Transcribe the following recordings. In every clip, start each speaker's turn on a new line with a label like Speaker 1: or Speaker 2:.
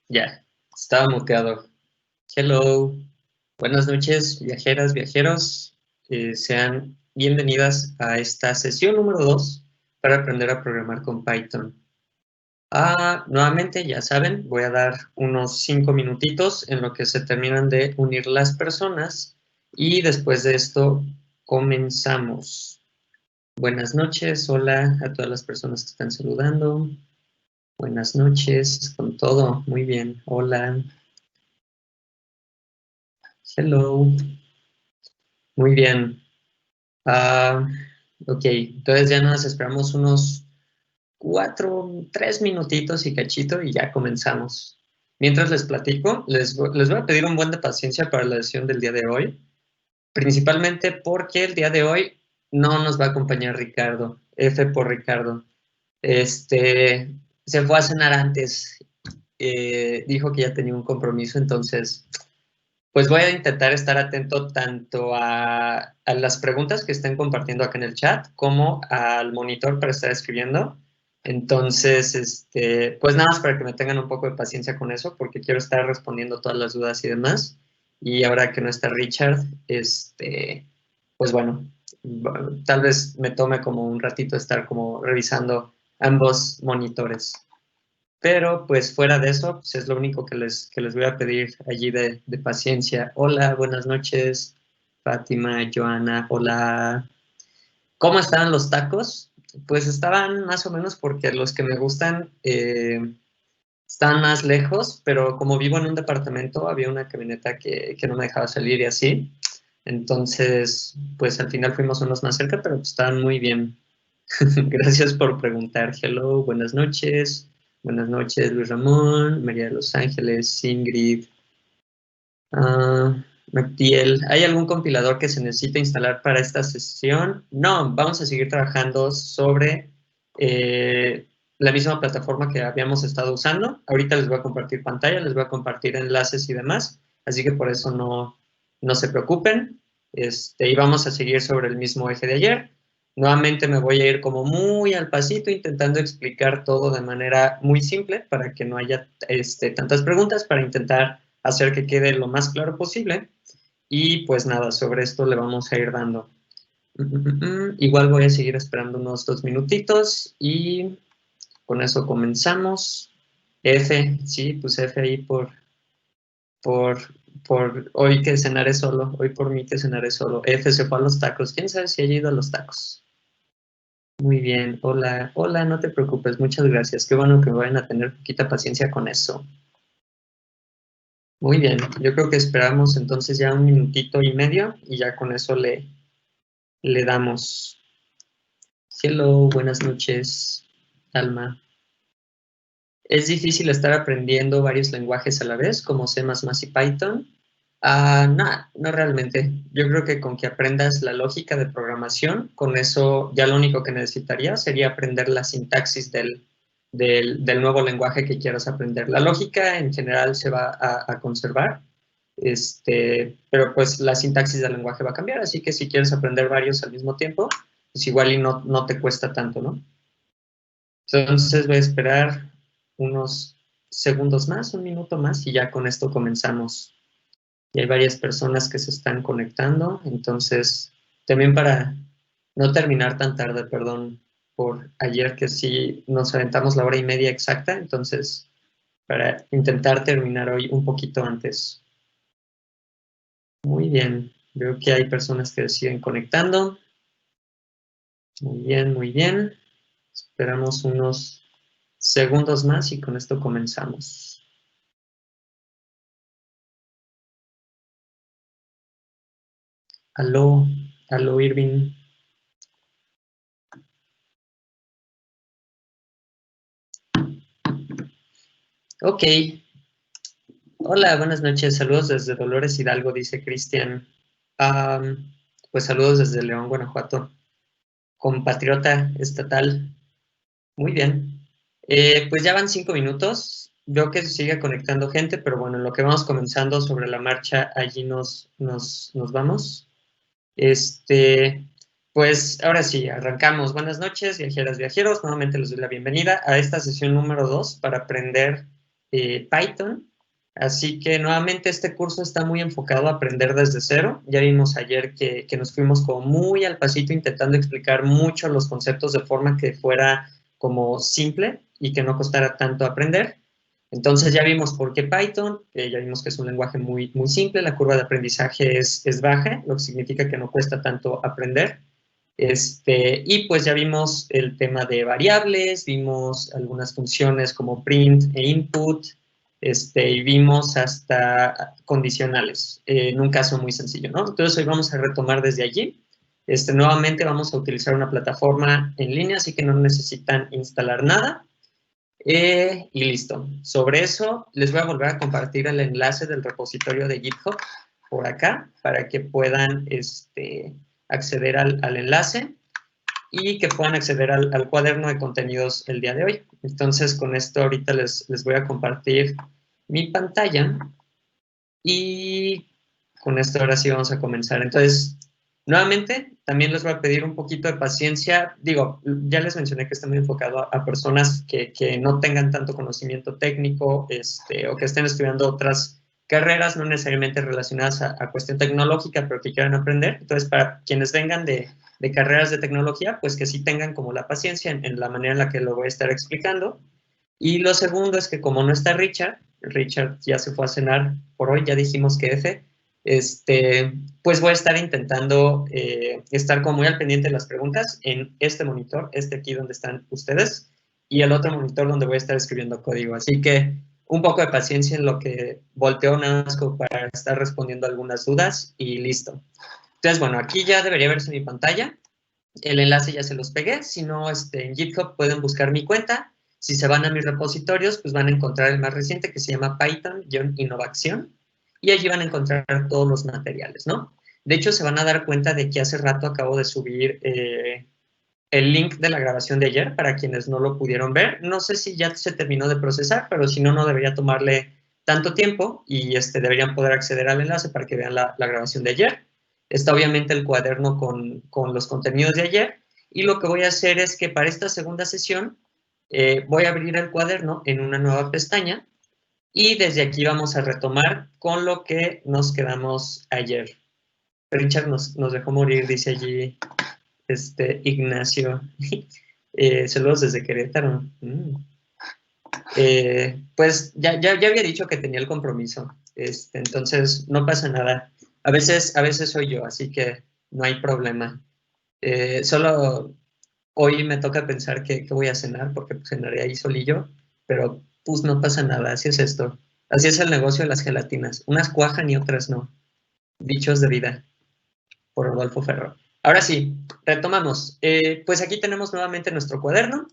Speaker 1: Ya, estaba muteado. Hello, buenas noches, viajeras, viajeros. Sean bienvenidas a esta sesión número 2 para aprender a programar con Python. Nuevamente, ya saben, voy a dar unos 5 minutitos en lo que se terminan de unir las personas y después de esto comenzamos. Buenas noches, hola a todas las personas que están saludando. Buenas noches, con todo, muy bien, hola. Hello. Muy bien. Ok, entonces ya nos esperamos unos 3 minutitos y cachito y ya comenzamos. Mientras les platico, les voy a pedir un buen de paciencia para la sesión del día de hoy, principalmente porque el día de hoy no nos va a acompañar Ricardo, F por Ricardo. Se fue a cenar antes, dijo que ya tenía un compromiso, entonces pues voy a intentar estar atento tanto a las preguntas que estén compartiendo acá en el chat como al monitor para estar escribiendo. Entonces, pues nada más para que me tengan un poco de paciencia con eso, porque quiero estar respondiendo todas las dudas y demás. Y ahora que no está Richard, pues bueno, tal vez me tome como un ratito estar como revisando ambos monitores. Pero pues fuera de eso, pues es lo único que les voy a pedir allí de paciencia. Hola, buenas noches, Fátima, Joana, hola. ¿Cómo estaban los tacos? Pues estaban más o menos porque los que me gustan están más lejos, pero como vivo en un departamento, había una camioneta que no me dejaba salir y así. Entonces, pues al final fuimos unos más cerca, pero pues, estaban muy bien. Gracias por preguntar. Hello, buenas noches. Buenas noches, Luis Ramón, María de los Ángeles, Ingrid, Mactiel. ¿Hay algún compilador que se necesite instalar para esta sesión? No, vamos a seguir trabajando sobre la misma plataforma que habíamos estado usando. Ahorita les voy a compartir pantalla, les voy a compartir enlaces y demás, así que por eso no se preocupen. Y vamos a seguir sobre el mismo eje de ayer. Nuevamente me voy a ir como muy al pasito, intentando explicar todo de manera muy simple para que no haya tantas preguntas, para intentar hacer que quede lo más claro posible. Y pues nada, sobre esto le vamos a ir dando. Igual voy a seguir esperando unos 2 minutitos y con eso comenzamos. F, sí, pues F ahí por, por hoy que cenaré solo, hoy por mí que cenaré solo. F se fue a los tacos, quién sabe si haya ido a los tacos. Muy bien, hola, hola, no te preocupes, muchas gracias. Qué bueno que me vayan a tener poquita paciencia con eso. Muy bien, yo creo que esperamos entonces ya 1 minutito y medio y ya con eso le damos. Hello, buenas noches, Alma. ¿Es difícil estar aprendiendo varios lenguajes a la vez, como C++ y Python? No, no realmente. Yo creo que con que aprendas la lógica de programación, con eso ya lo único que necesitarías sería aprender la sintaxis del nuevo lenguaje que quieras aprender. La lógica en general se va a conservar, pero pues la sintaxis del lenguaje va a cambiar, así que si quieres aprender varios al mismo tiempo, pues igual y no te cuesta tanto, ¿no? Entonces voy a esperar unos segundos más, 1 minuto más, y ya con esto comenzamos. Y hay varias personas que se están conectando, entonces también para no terminar tan tarde, perdón por ayer que sí nos aventamos la 1 hora y media exacta, entonces para intentar terminar hoy un poquito antes. Muy bien, veo que hay personas que siguen conectando. Muy bien, muy bien. Esperamos unos segundos más y con esto comenzamos. Aló, aló Irving. Ok. Hola, buenas noches. Saludos desde Dolores Hidalgo, dice Cristian. Pues saludos desde León, Guanajuato. Compatriota estatal. Muy bien. Pues ya van 5 minutos. Veo que se sigue conectando gente, pero bueno, en lo que vamos comenzando sobre la marcha, allí nos vamos. Pues ahora sí, arrancamos. Buenas noches, viajeras, viajeros. Nuevamente les doy la bienvenida a esta sesión número 2 para aprender Python. Así que nuevamente este curso está muy enfocado a aprender desde cero. Ya vimos ayer que nos fuimos como muy al pasito intentando explicar mucho los conceptos de forma que fuera como simple y que no costara tanto aprender. Entonces ya vimos por qué Python, ya vimos que es un lenguaje muy, muy simple, la curva de aprendizaje es baja, lo que significa que no cuesta tanto aprender. Y pues ya vimos el tema de variables, vimos algunas funciones como print e input, y vimos hasta condicionales, en un caso muy sencillo, ¿no? Entonces hoy vamos a retomar desde allí. Nuevamente vamos a utilizar una plataforma en línea, así que no necesitan instalar nada. Y listo. Sobre eso les voy a volver a compartir el enlace del repositorio de GitHub por acá para que puedan acceder al enlace y que puedan acceder al cuaderno de contenidos el día de hoy. Entonces, con esto ahorita les voy a compartir mi pantalla y con esto ahora sí vamos a comenzar. Entonces, nuevamente, también les voy a pedir un poquito de paciencia. Digo, ya les mencioné que está muy enfocado a personas que no tengan tanto conocimiento técnico o que estén estudiando otras carreras, no necesariamente relacionadas a cuestión tecnológica, pero que quieran aprender. Entonces, para quienes vengan de carreras de tecnología, pues que sí tengan como la paciencia en la manera en la que lo voy a estar explicando. Y lo segundo es que como no está Richard ya se fue a cenar por hoy, ya dijimos que F, pues voy a estar intentando estar como muy al pendiente de las preguntas en este monitor, aquí donde están ustedes, y el otro monitor donde voy a estar escribiendo código. Así que un poco de paciencia en lo que volteo nada más para estar respondiendo algunas dudas y listo. Entonces, bueno, aquí ya debería verse mi pantalla. El enlace ya se los pegué. Si no, en GitHub pueden buscar mi cuenta. Si se van a mis repositorios, pues van a encontrar el más reciente que se llama Python-Innovación. Y allí van a encontrar todos los materiales, ¿no? De hecho, se van a dar cuenta de que hace rato acabo de subir el link de la grabación de ayer para quienes no lo pudieron ver. No sé si ya se terminó de procesar, pero si no, no debería tomarle tanto tiempo y deberían poder acceder al enlace para que vean la grabación de ayer. Está obviamente el cuaderno con los contenidos de ayer y lo que voy a hacer es que para esta segunda sesión voy a abrir el cuaderno en una nueva pestaña y desde aquí vamos a retomar con lo que nos quedamos ayer. Richard nos dejó morir, dice allí Ignacio. Saludos desde Querétaro. Pues ya había dicho que tenía el compromiso. Entonces no pasa nada. A veces soy yo, así que no hay problema. Solo hoy me toca pensar que voy a cenar, porque pues, cenaré ahí solillo, pero pues no pasa nada, así es esto. Así es el negocio de las gelatinas. Unas cuajan y otras no. Dichos de vida, por Rodolfo Ferro. Ahora sí, retomamos. Pues aquí tenemos nuevamente nuestro cuaderno.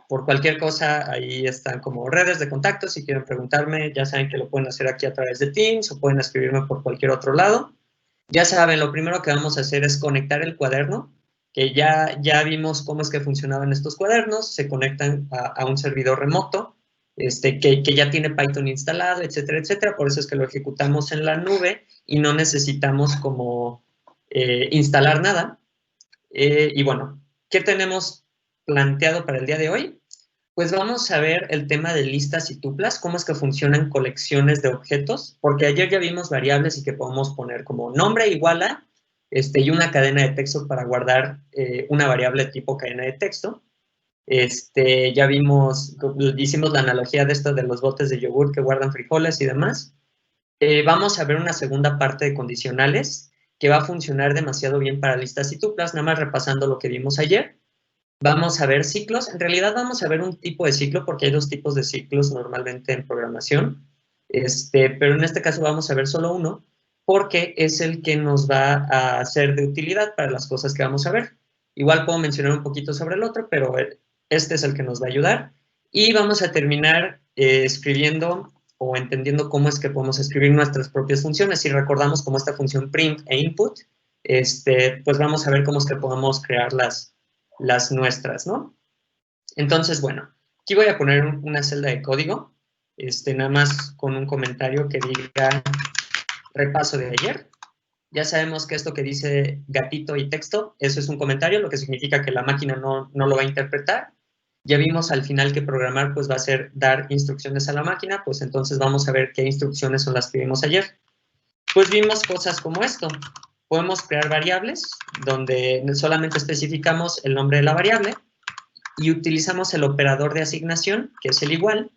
Speaker 1: Por cualquier cosa, ahí están como redes de contacto. Si quieren preguntarme, ya saben que lo pueden hacer aquí a través de Teams o pueden escribirme por cualquier otro lado. Ya saben, lo primero que vamos a hacer es conectar el cuaderno, que ya vimos cómo es que funcionaban estos cuadernos. Se conectan a un servidor remoto, que ya tiene Python instalado, etcétera, etcétera. Por eso es que lo ejecutamos en la nube y no necesitamos como instalar nada. Y bueno, ¿qué tenemos planteado para el día de hoy? Pues vamos a ver el tema de listas y tuplas, cómo es que funcionan colecciones de objetos, porque ayer ya vimos variables y que podemos poner como nombre igual a, y una cadena de texto para guardar una variable tipo cadena de texto. Ya vimos, hicimos la analogía de esto de los botes de yogur que guardan frijoles y demás. Vamos a ver una segunda parte de condicionales que va a funcionar demasiado bien para listas y tuplas, nada más repasando lo que vimos ayer. Vamos a ver ciclos. En realidad vamos a ver un tipo de ciclo porque hay dos tipos de ciclos normalmente en programación. Pero en este caso vamos a ver solo uno porque es el que nos va a ser de utilidad para las cosas que vamos a ver. Igual puedo mencionar un poquito sobre el otro, pero este es el que nos va a ayudar. Y vamos a terminar escribiendo o entendiendo cómo es que podemos escribir nuestras propias funciones. Si recordamos como esta función print e input, pues vamos a ver cómo es que podemos crear las nuestras, ¿no? Entonces, bueno, aquí voy a poner una celda de código, nada más con un comentario que diga repaso de ayer. Ya sabemos que esto que dice gatito y texto, eso es un comentario, lo que significa que la máquina no lo va a interpretar. Ya vimos al final que programar pues va a ser dar instrucciones a la máquina, pues entonces vamos a ver qué instrucciones son las que vimos ayer. Pues vimos cosas como esto. Podemos crear variables donde solamente especificamos el nombre de la variable y utilizamos el operador de asignación, que es el igual,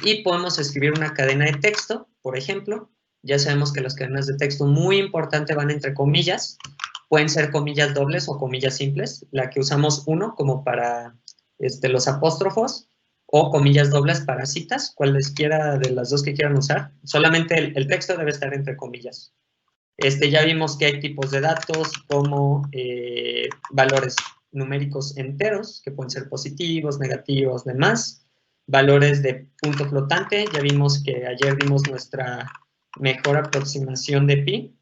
Speaker 1: y podemos escribir una cadena de texto, por ejemplo. Ya sabemos que las cadenas de texto muy importante van entre comillas, pueden ser comillas dobles o comillas simples, la que usamos uno como para los apóstrofos, o comillas dobles para citas, cualesquiera de las dos que quieran usar. Solamente el texto debe estar entre comillas. Ya vimos que hay tipos de datos como valores numéricos enteros, que pueden ser positivos, negativos, demás. Valores de punto flotante, ya vimos que ayer vimos nuestra mejor aproximación de pi.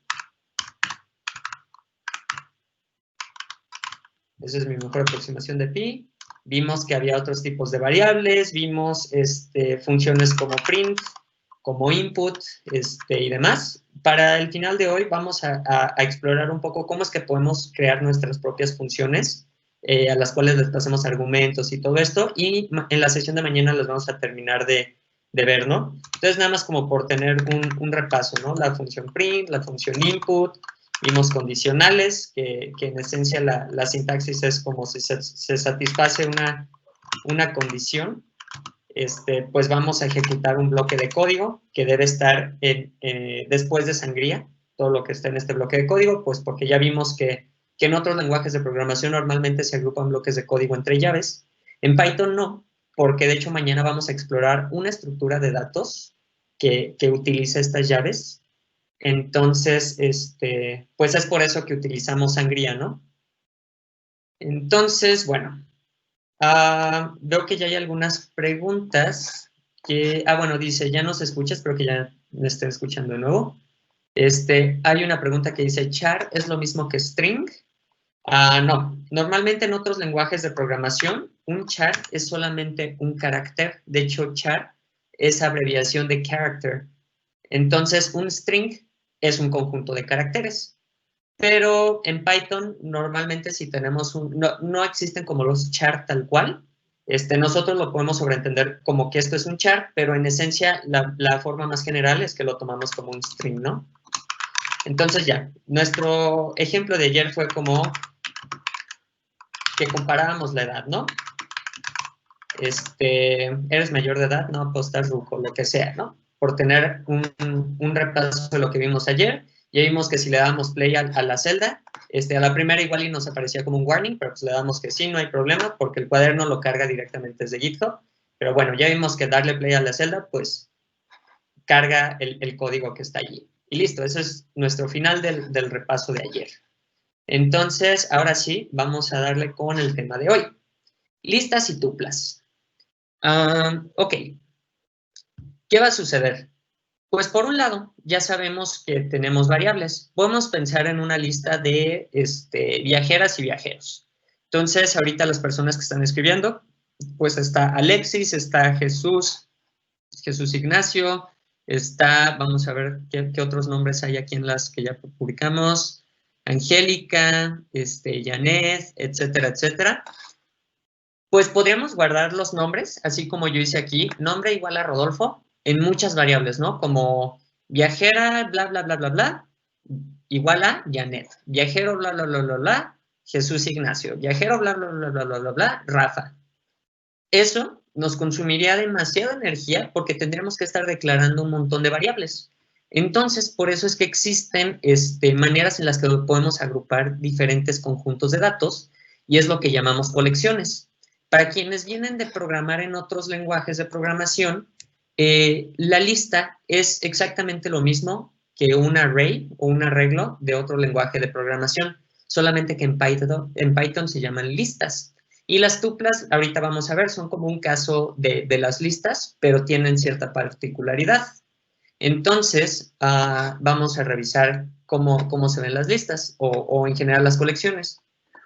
Speaker 1: Esa es mi mejor aproximación de pi. Vimos que había otros tipos de variables, vimos funciones como print, como input y demás. Para el final de hoy vamos a explorar un poco cómo es que podemos crear nuestras propias funciones, a las cuales les pasemos argumentos y todo esto, y en la sesión de mañana las vamos a terminar de ver, ¿no? Entonces, nada más como por tener un repaso, ¿no? La función print, la función input, vimos condicionales, que en esencia la sintaxis es como si se satisface una condición, pues vamos a ejecutar un bloque de código que debe estar después de sangría, todo lo que está en este bloque de código, pues porque ya vimos que en otros lenguajes de programación normalmente se agrupan bloques de código entre llaves. En Python no, porque de hecho mañana vamos a explorar una estructura de datos que utiliza estas llaves. Entonces, pues es por eso que utilizamos sangría, ¿no? Entonces, bueno, veo que ya hay algunas preguntas que, bueno, dice, ya nos escuchas, espero que ya me estén escuchando de nuevo. Hay una pregunta que dice, ¿char es lo mismo que string? No, normalmente en otros lenguajes de programación, un char es solamente un carácter. De hecho, char es abreviación de character. Entonces, un string es un conjunto de caracteres. Pero en Python, normalmente si tenemos no existen como los char tal cual. Nosotros lo podemos sobreentender como que esto es un char, pero en esencia la forma más general es que lo tomamos como un string, ¿no? Entonces ya, nuestro ejemplo de ayer fue como que comparábamos la edad, ¿no? Eres mayor de edad, no, pues estás ruco, lo que sea, ¿no? Por tener un repaso de lo que vimos ayer. Ya vimos que si le damos play a la celda, a la primera igual y nos aparecía como un warning, pero pues le damos que sí, no hay problema, porque el cuaderno lo carga directamente desde GitHub. Pero bueno, ya vimos que darle play a la celda, pues carga el código que está allí. Y listo, ese es nuestro final del repaso de ayer. Entonces, ahora sí, vamos a darle con el tema de hoy. Listas y tuplas. Ok. ¿Qué va a suceder? Pues por un lado, ya sabemos que tenemos variables. Podemos pensar en una lista de viajeras y viajeros. Entonces, ahorita las personas que están escribiendo, pues está Alexis, está Jesús Ignacio, está, vamos a ver qué otros nombres hay aquí en las que ya publicamos, Angélica, Janet, etcétera, etcétera. Pues podríamos guardar los nombres, así como yo hice aquí, nombre igual a Rodolfo, en muchas variables, ¿no? Como viajera, bla, bla, bla, bla, bla, igual a Janet. Viajero, bla, bla, bla, bla, bla, Jesús Ignacio. Viajero, bla, bla, bla, bla, bla, bla, bla, Rafa. Eso nos consumiría demasiada energía porque tendríamos que estar declarando un montón de variables. Entonces, por eso es que existen maneras en las que podemos agrupar diferentes conjuntos de datos y es lo que llamamos colecciones. Para quienes vienen de programar en otros lenguajes de programación, la lista es exactamente lo mismo que un array o un arreglo de otro lenguaje de programación, solamente que en Python se llaman listas. Y las tuplas, ahorita vamos a ver, son como un caso de las listas, pero tienen cierta particularidad. Entonces, vamos a revisar cómo se ven las listas o en general las colecciones.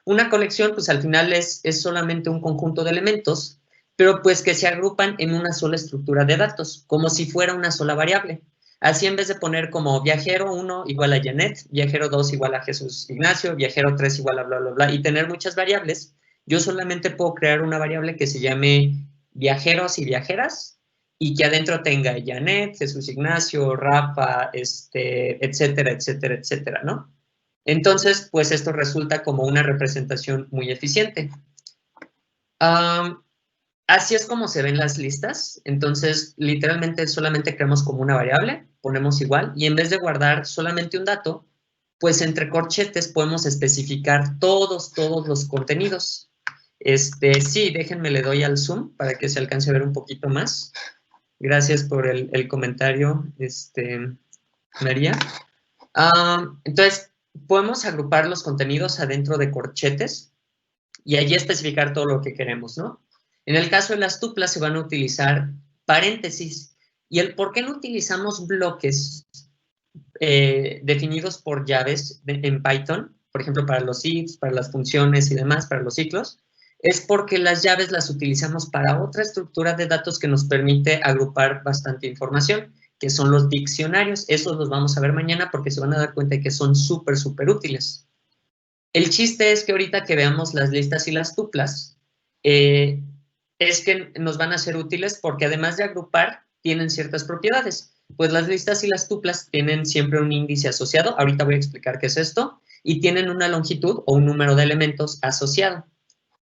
Speaker 1: Una colección, pues al final es solamente un conjunto de elementos, pero pues que se agrupan en una sola estructura de datos, como si fuera una sola variable. Así en vez de poner como viajero 1 igual a Janet, viajero 2 igual a Jesús Ignacio, viajero 3 igual a bla, bla, bla, y tener muchas variables, yo solamente puedo crear una variable que se llame viajeros y viajeras y que adentro tenga Janet, Jesús Ignacio, Rafa, etcétera, etcétera, etcétera, ¿no? Entonces, pues esto resulta como una representación muy eficiente. Así es como se ven las listas. Entonces, literalmente solamente creamos como una variable, ponemos igual, y en vez de guardar solamente un dato, pues entre corchetes podemos especificar todos los contenidos. Sí, déjenme, le doy al zoom para que se alcance a ver un poquito más. Gracias por el comentario, María. Entonces, podemos agrupar los contenidos adentro de corchetes y allí especificar todo lo que queremos, ¿no? En el caso de las tuplas se van a utilizar paréntesis. ¿Y el por qué no utilizamos bloques definidos por llaves en Python? Por ejemplo, para los ifs, para las funciones y demás, para los ciclos. Es porque las llaves las utilizamos para otra estructura de datos que nos permite agrupar bastante información, que son los diccionarios. Esos los vamos a ver mañana porque se van a dar cuenta de que son súper, súper útiles. El chiste es que ahorita que veamos las listas y las tuplas, es que nos van a ser útiles porque además de agrupar, tienen ciertas propiedades. Pues las listas y las tuplas tienen siempre un índice asociado, ahorita voy a explicar qué es esto, y tienen una longitud o un número de elementos asociado.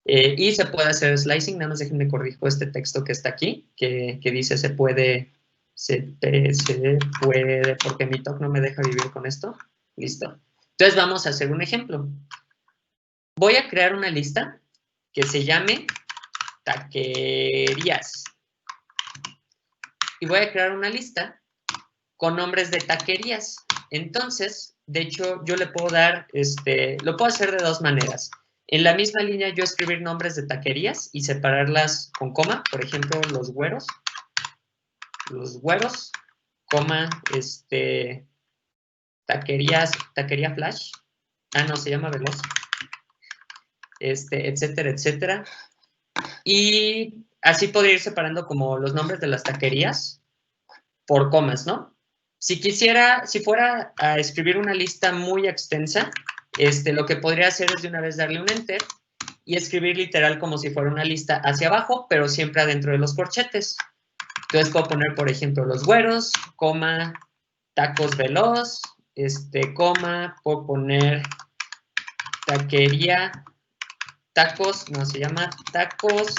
Speaker 1: Y se puede hacer slicing, nada más déjenme corrijo este texto que está aquí, que dice se puede, porque mi talk no me deja vivir con esto. Listo. Entonces vamos a hacer un ejemplo. Voy a crear una lista que se llame taquerías. Y voy a crear una lista con nombres de taquerías. Entonces, de hecho, yo le puedo dar, lo puedo hacer de dos maneras. En la misma línea yo escribir nombres de taquerías y separarlas con coma. Por ejemplo, los güeros, coma, taquerías, taquería flash. Ah, no, se llama veloz. Etcétera, etcétera. Y así podría ir separando como los nombres de las taquerías por comas, ¿no? Si fuera a escribir una lista muy extensa, lo que podría hacer es de una vez darle un enter y escribir literal como si fuera una lista hacia abajo, pero siempre adentro de los corchetes. Entonces puedo poner, por ejemplo, los güeros, coma, tacos veloz, coma, puedo poner taquería, tacos, no, se llama tacos,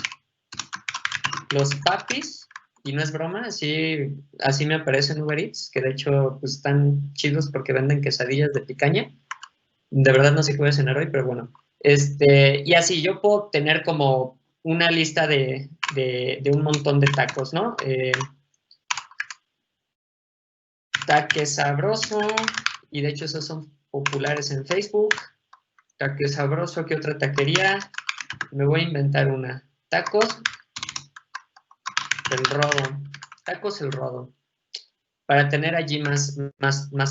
Speaker 1: los papis, y no es broma, así me aparece en Uber Eats, que de hecho pues, están chidos porque venden quesadillas de picaña. De verdad no sé qué voy a cenar hoy, pero bueno. Y así yo puedo tener como una lista de un montón de tacos, ¿no? Taque sabroso, y de hecho esos son populares en Facebook. Taque sabroso, ¿qué otra taquería? Me voy a inventar una. Tacos el rodo. Tacos el rodo. Para tener allí más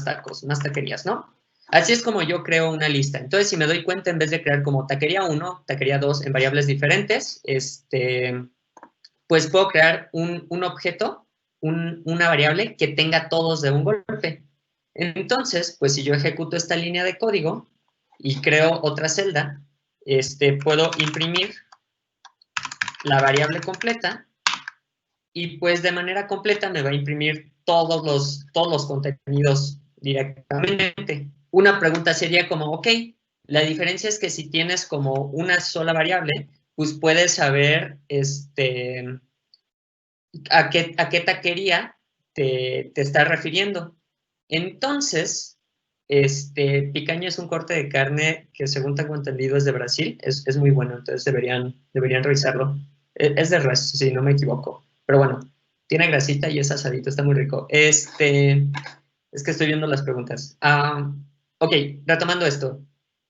Speaker 1: tacos, más taquerías, ¿no? Así es como yo creo una lista. Entonces, si me doy cuenta, en vez de crear como taquería 1, taquería 2 en variables diferentes, pues puedo crear un objeto, una variable que tenga todos de un golpe. Entonces, pues si yo ejecuto esta línea de código y creo otra celda, puedo imprimir la variable completa y pues de manera completa me va a imprimir todos los contenidos directamente. Una pregunta sería como, ok, la diferencia es que si tienes como una sola variable, pues puedes saber a qué taquería te estás refiriendo. Entonces, picaña es un corte de carne que según tengo entendido es de Brasil, es muy bueno, entonces deberían revisarlo. Es de res, si no me equivoco. Pero bueno, tiene grasita y es asadito, está muy rico. Es que estoy viendo las preguntas. Ok, retomando esto.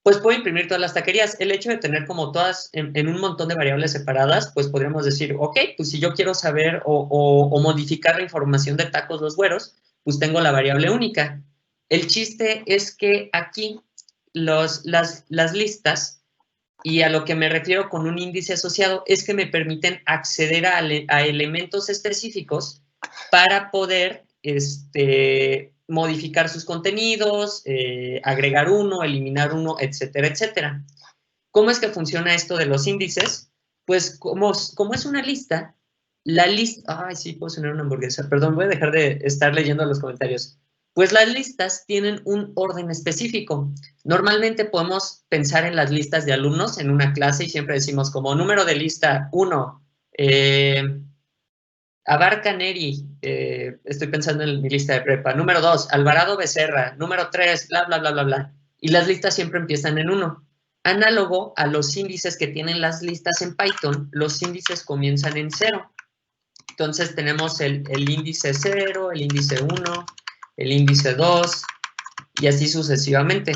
Speaker 1: Pues puedo imprimir todas las taquerías. El hecho de tener como todas en un montón de variables separadas, pues podríamos decir, ok, pues si yo quiero saber o modificar la información de tacos los güeros, pues tengo la variable única. El chiste es que aquí las listas, y a lo que me refiero con un índice asociado, es que me permiten acceder a elementos específicos para poder modificar sus contenidos, agregar uno, eliminar uno, etcétera, etcétera. ¿Cómo es que funciona esto de los índices? Pues como es una lista, la lista... Ay, sí, puedo sonar una hamburguesa. Perdón, voy a dejar de estar leyendo los comentarios. Pues las listas tienen un orden específico. Normalmente podemos pensar en las listas de alumnos en una clase y siempre decimos como número de lista 1, Abarca Neri, estoy pensando en mi lista de prepa. Número 2, Alvarado Becerra. Número 3, bla, bla, bla, bla, bla. Y las listas siempre empiezan en 1. Análogo a los índices que tienen las listas en Python, los índices comienzan en 0. Entonces tenemos el índice 0, el índice 1, el índice 2 y así sucesivamente.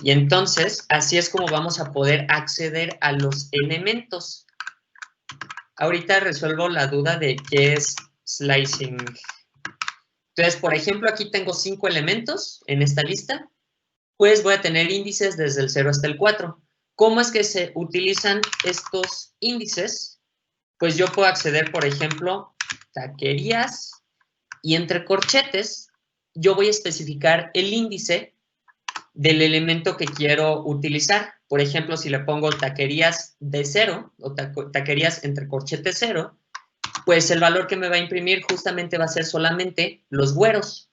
Speaker 1: Y entonces, así es como vamos a poder acceder a los elementos. Ahorita resuelvo la duda de qué es slicing. Entonces, por ejemplo, aquí tengo 5 elementos en esta lista. Pues voy a tener índices desde el 0 hasta el 4. ¿Cómo es que se utilizan estos índices? Pues yo puedo acceder, por ejemplo, taquerías y entre corchetes yo voy a especificar el índice del elemento que quiero utilizar. Por ejemplo, si le pongo taquerías de 0 o taquerías entre corchete 0, pues el valor que me va a imprimir justamente va a ser solamente los güeros.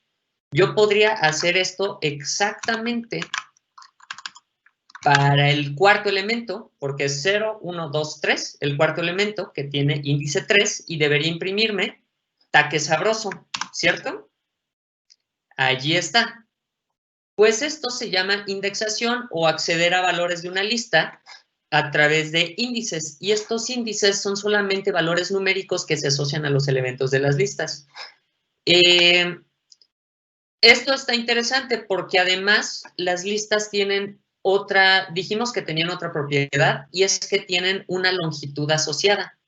Speaker 1: Yo podría hacer esto exactamente para el cuarto elemento, porque es 0, 1, 2, 3, el cuarto elemento que tiene índice 3 y debería imprimirme taque sabroso, ¿cierto? Allí está. Pues esto se llama indexación o acceder a valores de una lista a través de índices. Y estos índices son solamente valores numéricos que se asocian a los elementos de las listas. Esto está interesante porque además las listas tienen dijimos que tenían otra propiedad y es que tienen una longitud asociada.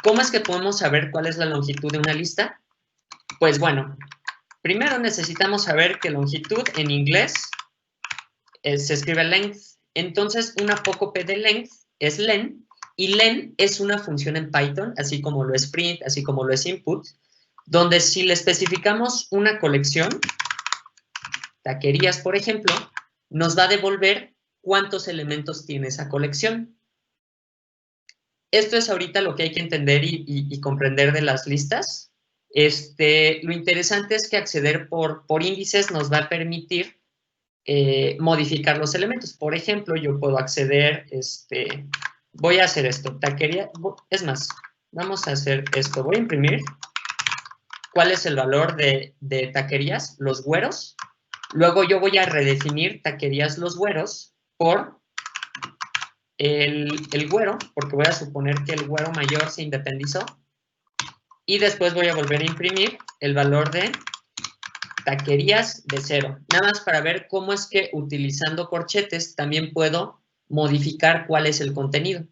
Speaker 1: ¿Cómo es que podemos saber cuál es la longitud de una lista? Pues bueno, primero necesitamos saber que longitud en inglés se escribe length. Entonces, una apócope de length es len, y len es una función en Python, así como lo es print, así como lo es input, donde si le especificamos una colección, taquerías, por ejemplo, nos va a devolver cuántos elementos tiene esa colección. Esto es ahorita lo que hay que entender y comprender de las listas. Lo interesante es que acceder por índices nos va a permitir modificar los elementos. Por ejemplo, yo puedo acceder, voy a hacer esto, taquería, es más, vamos a hacer esto, voy a imprimir cuál es el valor de taquerías, los güeros. Luego yo voy a redefinir taquerías los güeros por el güero, porque voy a suponer que el güero mayor se independizó. Y después voy a volver a imprimir el valor de taquerías de 0. Nada más para ver cómo es que utilizando corchetes también puedo modificar cuál es el contenido.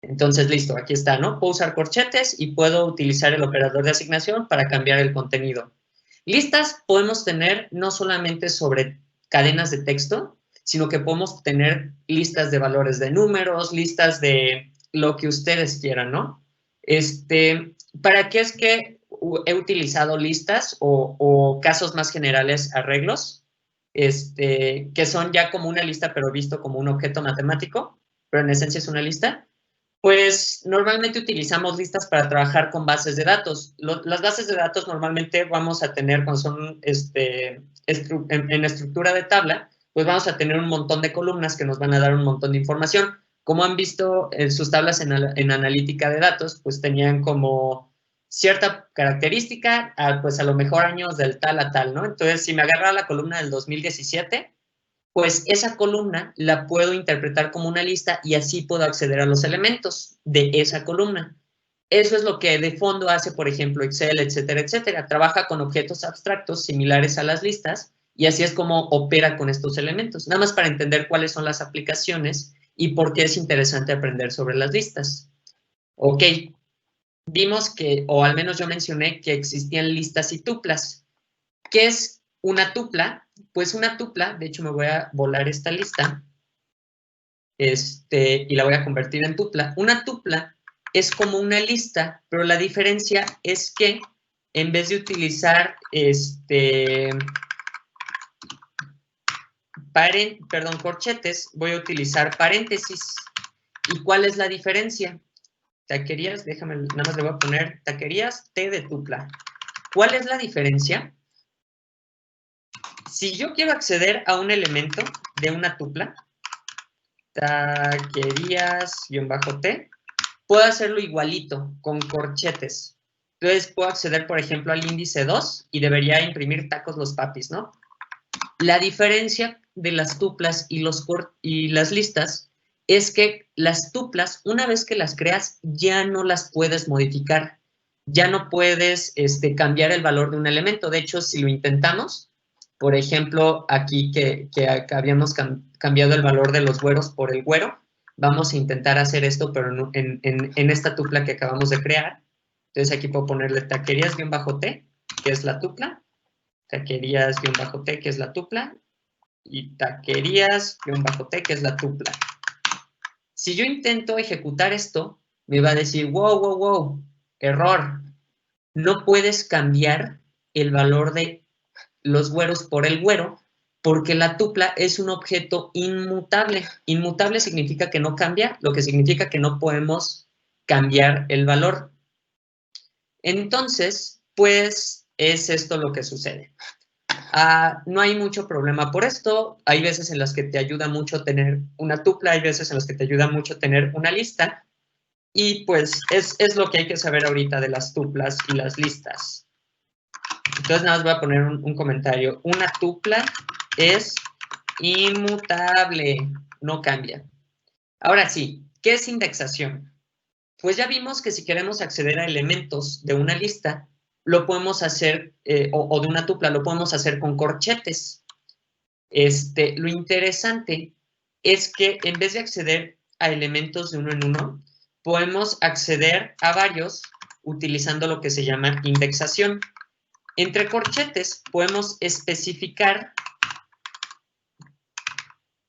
Speaker 1: Entonces, listo, aquí está, ¿no? Puedo usar corchetes y puedo utilizar el operador de asignación para cambiar el contenido. Listas podemos tener no solamente sobre cadenas de texto, sino que podemos tener listas de valores de números, listas de lo que ustedes quieran, ¿no? ¿Para qué es que he utilizado listas o casos más generales, arreglos, que son ya como una lista, pero visto como un objeto matemático, pero en esencia es una lista? Pues normalmente utilizamos listas para trabajar con bases de datos. Las bases de datos normalmente vamos a tener, cuando son en estructura de tabla, pues vamos a tener un montón de columnas que nos van a dar un montón de información. Como han visto en sus tablas en analítica de datos, pues tenían como cierta característica, pues a lo mejor años del tal a tal, ¿no? Entonces, si me agarra la columna del 2017, pues esa columna la puedo interpretar como una lista y así puedo acceder a los elementos de esa columna. Eso es lo que de fondo hace, por ejemplo, Excel, etcétera, etcétera. Trabaja con objetos abstractos similares a las listas y así es como opera con estos elementos. Nada más para entender cuáles son las aplicaciones y por qué es interesante aprender sobre las listas. Ok, vimos que, o al menos yo mencioné que existían listas y tuplas. ¿Qué es una tupla? Pues una tupla, de hecho me voy a volar esta lista, y la voy a convertir en tupla. Una tupla es como una lista, pero la diferencia es que en vez de utilizar corchetes, voy a utilizar paréntesis. ¿Y cuál es la diferencia? Taquerías, déjame, nada más le voy a poner taquerías T de tupla. ¿Cuál es la diferencia? Si yo quiero acceder a un elemento de una tupla, taquerías-T, puedo hacerlo igualito, con corchetes. Entonces, puedo acceder, por ejemplo, al índice 2 y debería imprimir tacos los papis, ¿no? La diferencia de las tuplas y las listas es que las tuplas, una vez que las creas, ya no las puedes modificar. Ya no puedes cambiar el valor de un elemento. De hecho, si lo intentamos, por ejemplo, aquí que habíamos cambiado el valor de los güeros por el güero, vamos a intentar hacer esto, pero en esta tupla que acabamos de crear. Entonces, aquí puedo ponerle taquerías-T, que es la tupla, taquerías-T, que es la tupla, y taquerías-T, que es la tupla. Si yo intento ejecutar esto, me va a decir, wow, error. No puedes cambiar el valor de los güeros por el güero, porque la tupla es un objeto inmutable. Inmutable significa que no cambia, lo que significa que no podemos cambiar el valor. Entonces, pues, es esto lo que sucede. No hay mucho problema por esto. Hay veces en las que te ayuda mucho tener una tupla, hay veces en las que te ayuda mucho tener una lista. Y pues es lo que hay que saber ahorita de las tuplas y las listas. Entonces nada más voy a poner un comentario. Una tupla es inmutable, no cambia. Ahora sí, ¿qué es indexación? Pues ya vimos que si queremos acceder a elementos de una lista, lo podemos hacer, o de una tupla, lo podemos hacer con corchetes. Lo interesante es que en vez de acceder a elementos de uno en uno, podemos acceder a varios utilizando lo que se llama indexación. Entre corchetes podemos especificar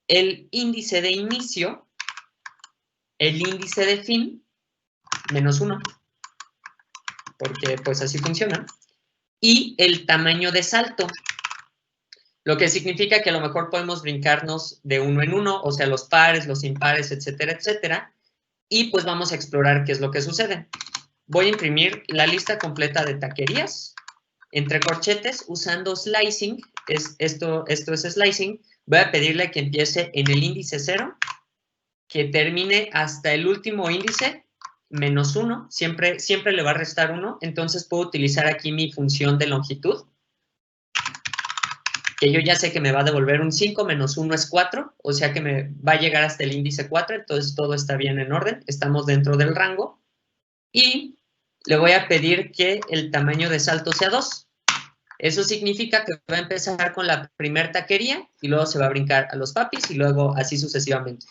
Speaker 1: el índice de inicio, el índice de fin, -1, porque pues así funciona, y el tamaño de salto, lo que significa que a lo mejor podemos brincarnos de uno en uno, o sea, los pares, los impares, etcétera, etcétera, y pues vamos a explorar qué es lo que sucede. Voy a imprimir la lista completa de taquerías entre corchetes usando slicing. Esto es slicing. Voy a pedirle que empiece en el índice 0, que termine hasta el último índice, -1. Siempre le va a restar 1. Entonces puedo utilizar aquí mi función de longitud, que yo ya sé que me va a devolver un 5 menos 1 es 4, o sea que me va a llegar hasta el índice 4, entonces todo está bien en orden, estamos dentro del rango. Y le voy a pedir que el tamaño de salto sea 2. Eso significa que va a empezar con la primer taquería y luego se va a brincar a los papis y luego así sucesivamente.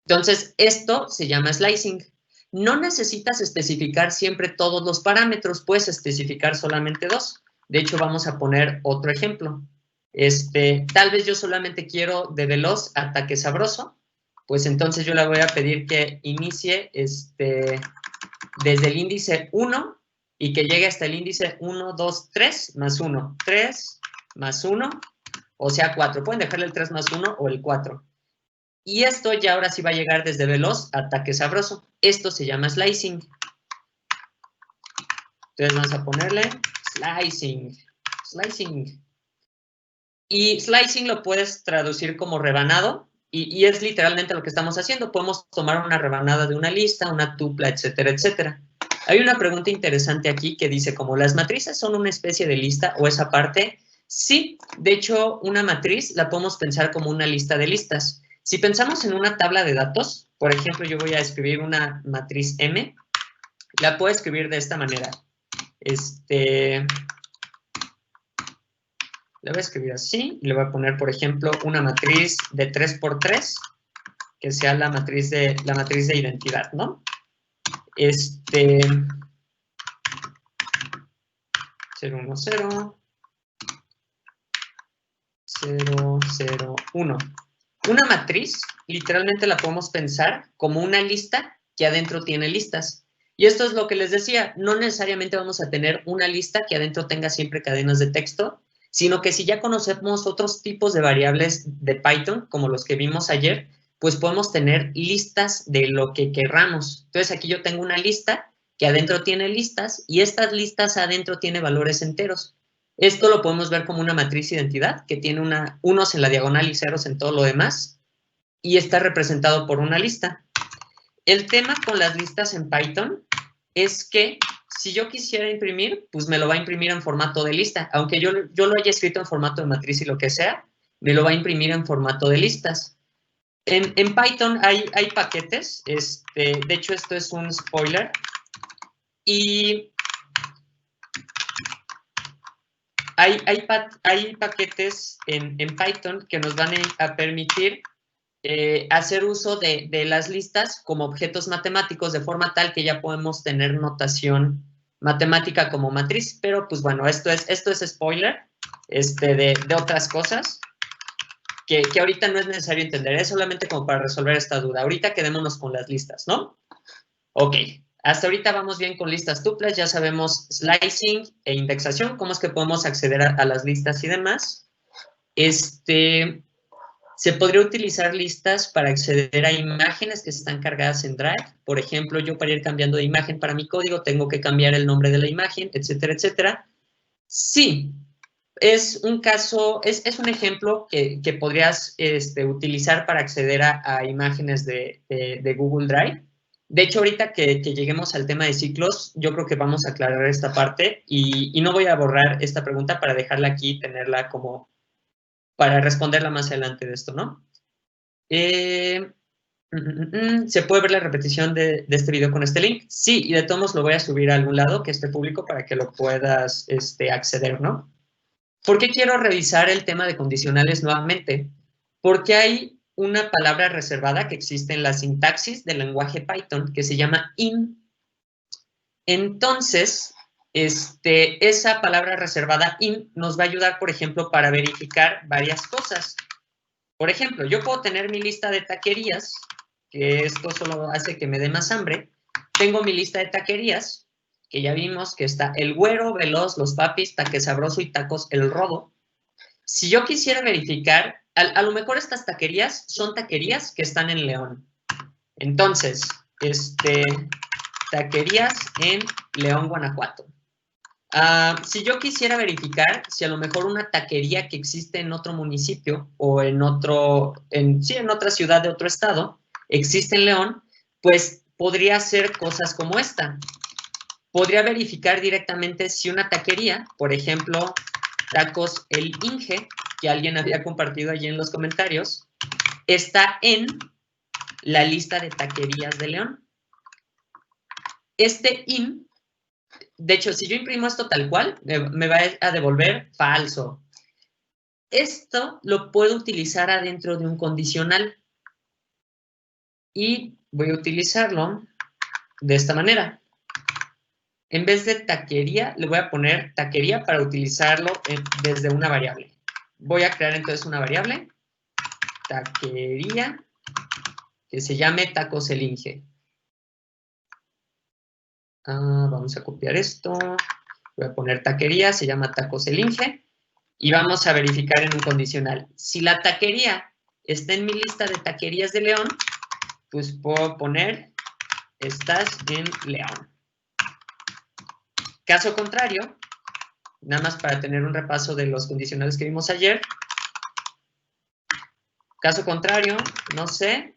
Speaker 1: Entonces, esto se llama slicing. No necesitas especificar siempre todos los parámetros, puedes especificar solamente 2. De hecho, vamos a poner otro ejemplo. Tal vez yo solamente quiero de veloz ataque sabroso, pues entonces yo le voy a pedir que inicie desde el índice 1 y que llegue hasta el índice 1, 2, 3, más 1, 3, más 1, o sea 4. Pueden dejarle el 3 más 1 o el 4. Y esto ya ahora sí va a llegar desde veloz a ataque sabroso. Esto se llama slicing. Entonces vamos a ponerle slicing. Y slicing lo puedes traducir como rebanado, y es literalmente lo que estamos haciendo. Podemos tomar una rebanada de una lista, una tupla, etcétera, etcétera. Hay una pregunta interesante aquí que dice, ¿como las matrices son una especie de lista o esa parte? Sí, de hecho, una matriz la podemos pensar como una lista de listas. Si pensamos en una tabla de datos, por ejemplo, yo voy a escribir una matriz M, la puedo escribir de esta manera. Le voy a escribir así, y le voy a poner, por ejemplo, una matriz de 3×3, que sea la matriz de identidad, ¿no? 0, 1, 0, 0, 0, 1. Una matriz, literalmente la podemos pensar como una lista que adentro tiene listas. Y esto es lo que les decía, no necesariamente vamos a tener una lista que adentro tenga siempre cadenas de texto, sino que si ya conocemos otros tipos de variables de Python, como los que vimos ayer, pues podemos tener listas de lo que querramos. Entonces, aquí yo tengo una lista que adentro tiene listas y estas listas adentro tiene valores enteros. Esto lo podemos ver como una matriz identidad que tiene unos en la diagonal y ceros en todo lo demás y está representado por una lista. El tema con las listas en Python es que si yo quisiera imprimir, pues me lo va a imprimir en formato de lista. Aunque yo lo haya escrito en formato de matriz y lo que sea, me lo va a imprimir en formato de listas. En Python hay paquetes, de hecho esto es un spoiler, y hay paquetes en Python que nos van a permitir hacer uso de las listas como objetos matemáticos de forma tal que ya podemos tener notación matemática como matriz, pero pues bueno, esto es spoiler de otras cosas que ahorita no es necesario entender, es solamente como para resolver esta duda. Ahorita quedémonos con las listas, ¿no? Ok, hasta ahorita vamos bien con listas tuplas, ya sabemos slicing e indexación, cómo es que podemos acceder a las listas y demás. Se podría utilizar listas para acceder a imágenes que están cargadas en Drive. Por ejemplo, yo para ir cambiando de imagen para mi código tengo que cambiar el nombre de la imagen, etcétera, etcétera. Sí, es un caso, es un ejemplo que podrías utilizar para acceder a imágenes de Google Drive. De hecho, ahorita que lleguemos al tema de ciclos, yo creo que vamos a aclarar esta parte y no voy a borrar esta pregunta para dejarla aquí y tenerla como para responderla más adelante de esto, ¿no? ¿Se puede ver la repetición de este video con este link? Sí, y de todos modos lo voy a subir a algún lado que esté público para que lo puedas acceder, ¿no? ¿Por qué quiero revisar el tema de condicionales nuevamente? Porque hay una palabra reservada que existe en la sintaxis del lenguaje Python que se llama in. Entonces, esa palabra reservada in nos va a ayudar, por ejemplo, para verificar varias cosas. Por ejemplo, yo puedo tener mi lista de taquerías, que esto solo hace que me dé más hambre. Tengo mi lista de taquerías, que ya vimos que está El Güero, Veloz, Los Papis, Taque Sabroso y Tacos El Rodo. Si yo quisiera verificar, a lo mejor estas taquerías son taquerías que están en León. Entonces, taquerías en León, Guanajuato. Si yo quisiera verificar si a lo mejor una taquería que existe en otro municipio o en otra ciudad de otro estado existe en León, pues podría hacer cosas como esta. Podría verificar directamente si una taquería, por ejemplo, Tacos El Inge, que alguien había compartido allí en los comentarios, está en la lista de taquerías de León. De hecho, si yo imprimo esto tal cual, me va a devolver falso. Esto lo puedo utilizar adentro de un condicional. Y voy a utilizarlo de esta manera. En vez de taquería, le voy a poner taquería para utilizarlo desde una variable. Voy a crear entonces una variable, taquería, que se llame Tacos El Inge. Vamos a copiar esto. Voy a poner taquería, se llama Tacos El Inge. Y vamos a verificar en un condicional. Si la taquería está en mi lista de taquerías de León, pues puedo poner estás en León. Caso contrario, nada más para tener un repaso de los condicionales que vimos ayer. Caso contrario, no sé,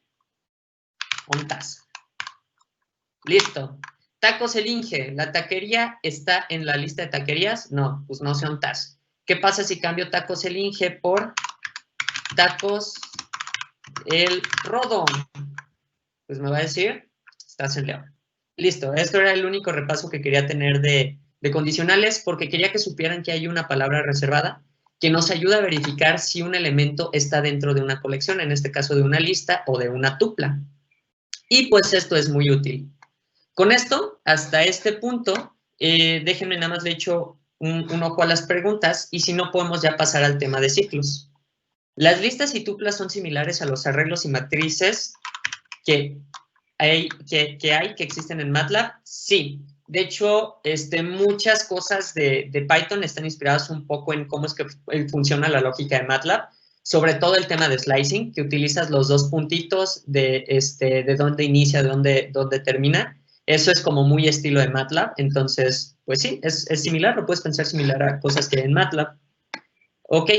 Speaker 1: ontas. Listo. Tacos El Inge, ¿la taquería está en la lista de taquerías? No, pues no sé ontas. ¿Qué pasa si cambio Tacos El Inge por Tacos El Rodo? Pues me va a decir, estás en León. Listo, esto era el único repaso que quería tener de condicionales porque quería que supieran que hay una palabra reservada que nos ayuda a verificar si un elemento está dentro de una colección, en este caso de una lista o de una tupla. Y pues esto es muy útil. Con esto, hasta este punto, déjenme nada más le echo un ojo a las preguntas y si no podemos ya pasar al tema de ciclos. Las listas y tuplas son similares a los arreglos y matrices que existen en MATLAB. Sí, De hecho, muchas cosas de Python están inspiradas un poco en cómo es que funciona la lógica de MATLAB, sobre todo el tema de slicing, que utilizas los dos puntitos de dónde inicia, de dónde termina. Eso es como muy estilo de MATLAB, entonces, pues sí, es similar, lo puedes pensar similar a cosas que hay en MATLAB. Ok,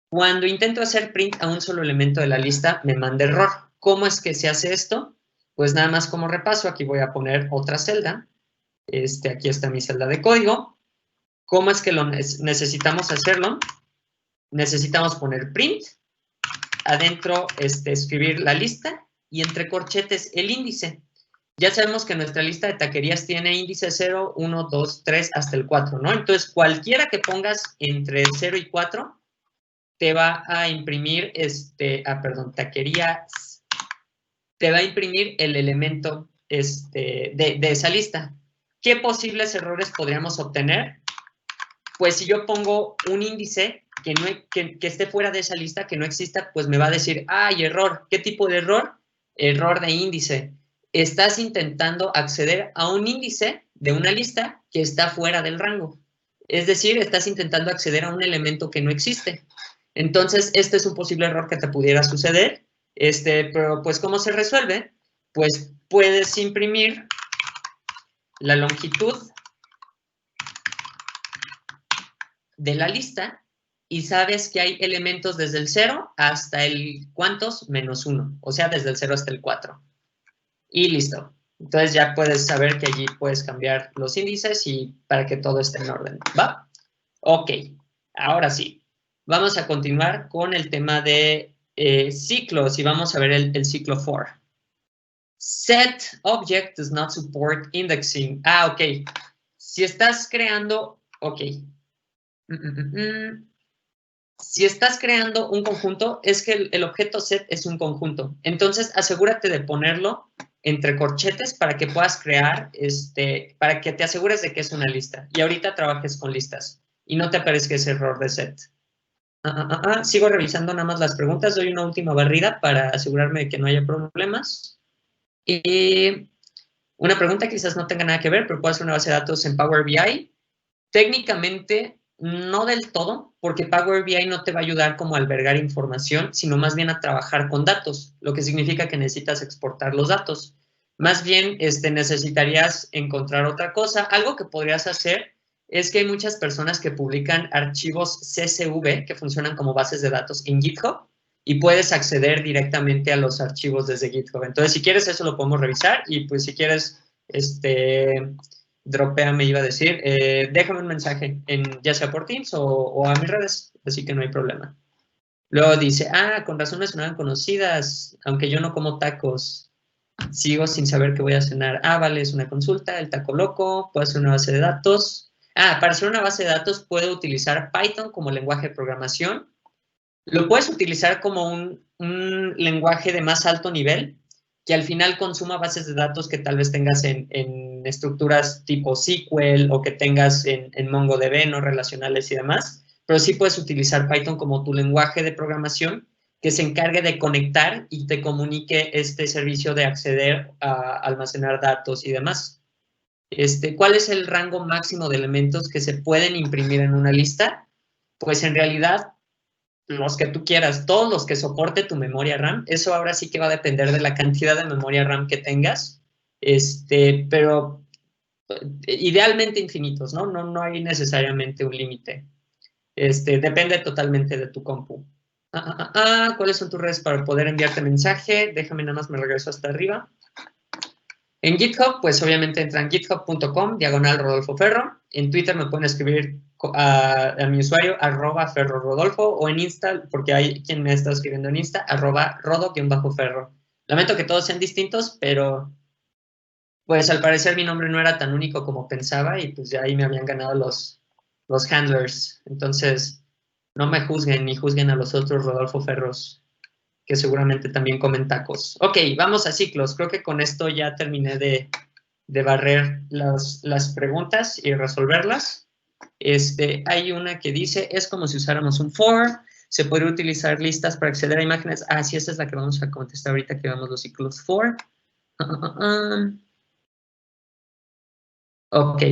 Speaker 1: cuando intento hacer print a un solo elemento de la lista, me manda error. ¿Cómo es que se hace esto? Pues nada más como repaso, aquí voy a poner otra celda. Aquí está mi celda de código. ¿Cómo es que necesitamos hacerlo? Necesitamos poner print, adentro escribir la lista y entre corchetes el índice. Ya sabemos que nuestra lista de taquerías tiene índice 0, 1, 2, 3 hasta el 4, ¿no? Entonces, cualquiera que pongas entre 0 y 4 te va a imprimir, taquerías, te va a imprimir el elemento de esa lista. ¿Qué posibles errores podríamos obtener? Pues si yo pongo un índice que esté fuera de esa lista, que no exista, pues me va a decir, ¡ay, error! ¿Qué tipo de error? Error de índice. Estás intentando acceder a un índice de una lista que está fuera del rango. Es decir, estás intentando acceder a un elemento que no existe. Entonces, este es un posible error que te pudiera suceder. Pero, pues, ¿cómo se resuelve? Pues puedes imprimir la longitud de la lista y sabes que hay elementos desde el 0 hasta el ¿cuántos? -1, o sea, desde el 0 hasta el 4. Y listo. Entonces ya puedes saber que allí puedes cambiar los índices y para que todo esté en orden, ¿va? Ok, ahora sí. Vamos a continuar con el tema de ciclos y vamos a ver el ciclo for. Set object does not support indexing. Ah, ok. Si estás creando, ok. Si estás creando un conjunto, es que el objeto set es un conjunto. Entonces, asegúrate de ponerlo entre corchetes para que puedas crear, para que te asegures de que es una lista. Y ahorita trabajes con listas y no te aparezca ese error de set. Sigo revisando nada más las preguntas. Doy una última barrida para asegurarme de que no haya problemas. Y una pregunta quizás no tenga nada que ver, pero puedo hacer una base de datos en Power BI. Técnicamente, no del todo, porque Power BI no te va a ayudar como a albergar información, sino más bien a trabajar con datos, lo que significa que necesitas exportar los datos. Más bien, necesitarías encontrar otra cosa. Algo que podrías hacer es que hay muchas personas que publican archivos CSV, que funcionan como bases de datos en GitHub, y puedes acceder directamente a los archivos desde GitHub. Entonces, si quieres, eso lo podemos revisar, y pues si quieres, dropea, me iba a decir, déjame un mensaje, ya sea por Teams o a mis redes, así que no hay problema. Luego dice, con razón me sonaban conocidas, aunque yo no como tacos, sigo sin saber qué voy a cenar. Vale, es una consulta, el taco loco, puedo hacer una base de datos. Para hacer una base de datos puedo utilizar Python como lenguaje de programación. Lo puedes utilizar como un lenguaje de más alto nivel, que al final consuma bases de datos que tal vez tengas en estructuras tipo SQL o que tengas en MongoDB, no relacionales y demás, pero sí puedes utilizar Python como tu lenguaje de programación que se encargue de conectar y te comunique este servicio de acceder a almacenar datos y demás. ¿Cuál es el rango máximo de elementos que se pueden imprimir en una lista? Pues en realidad los que tú quieras, todos los que soporte tu memoria RAM, eso ahora sí que va a depender de la cantidad de memoria RAM que tengas, pero idealmente infinitos, ¿no? No hay necesariamente un límite. Depende totalmente de tu compu. ¿Cuáles son tus redes para poder enviarte mensaje? Déjame nada más, me regreso hasta arriba. En GitHub, pues obviamente entran github.com/Rodolfo Ferro. En Twitter me pueden escribir a mi usuario, @FerroRodolfo, o en Insta, porque hay quien me está escribiendo en Insta, @Rodo_Ferro. Lamento que todos sean distintos, pero pues al parecer mi nombre no era tan único como pensaba y pues ya ahí me habían ganado los handlers. Entonces, no me juzguen ni juzguen a los otros Rodolfo Ferros, que seguramente también comen tacos. Ok, vamos a ciclos. Creo que con esto ya terminé de barrer las preguntas y resolverlas. Hay una que dice, es como si usáramos un for, se podría utilizar listas para acceder a imágenes. Sí, esa es la que vamos a contestar ahorita que vemos los ciclos for. Ok.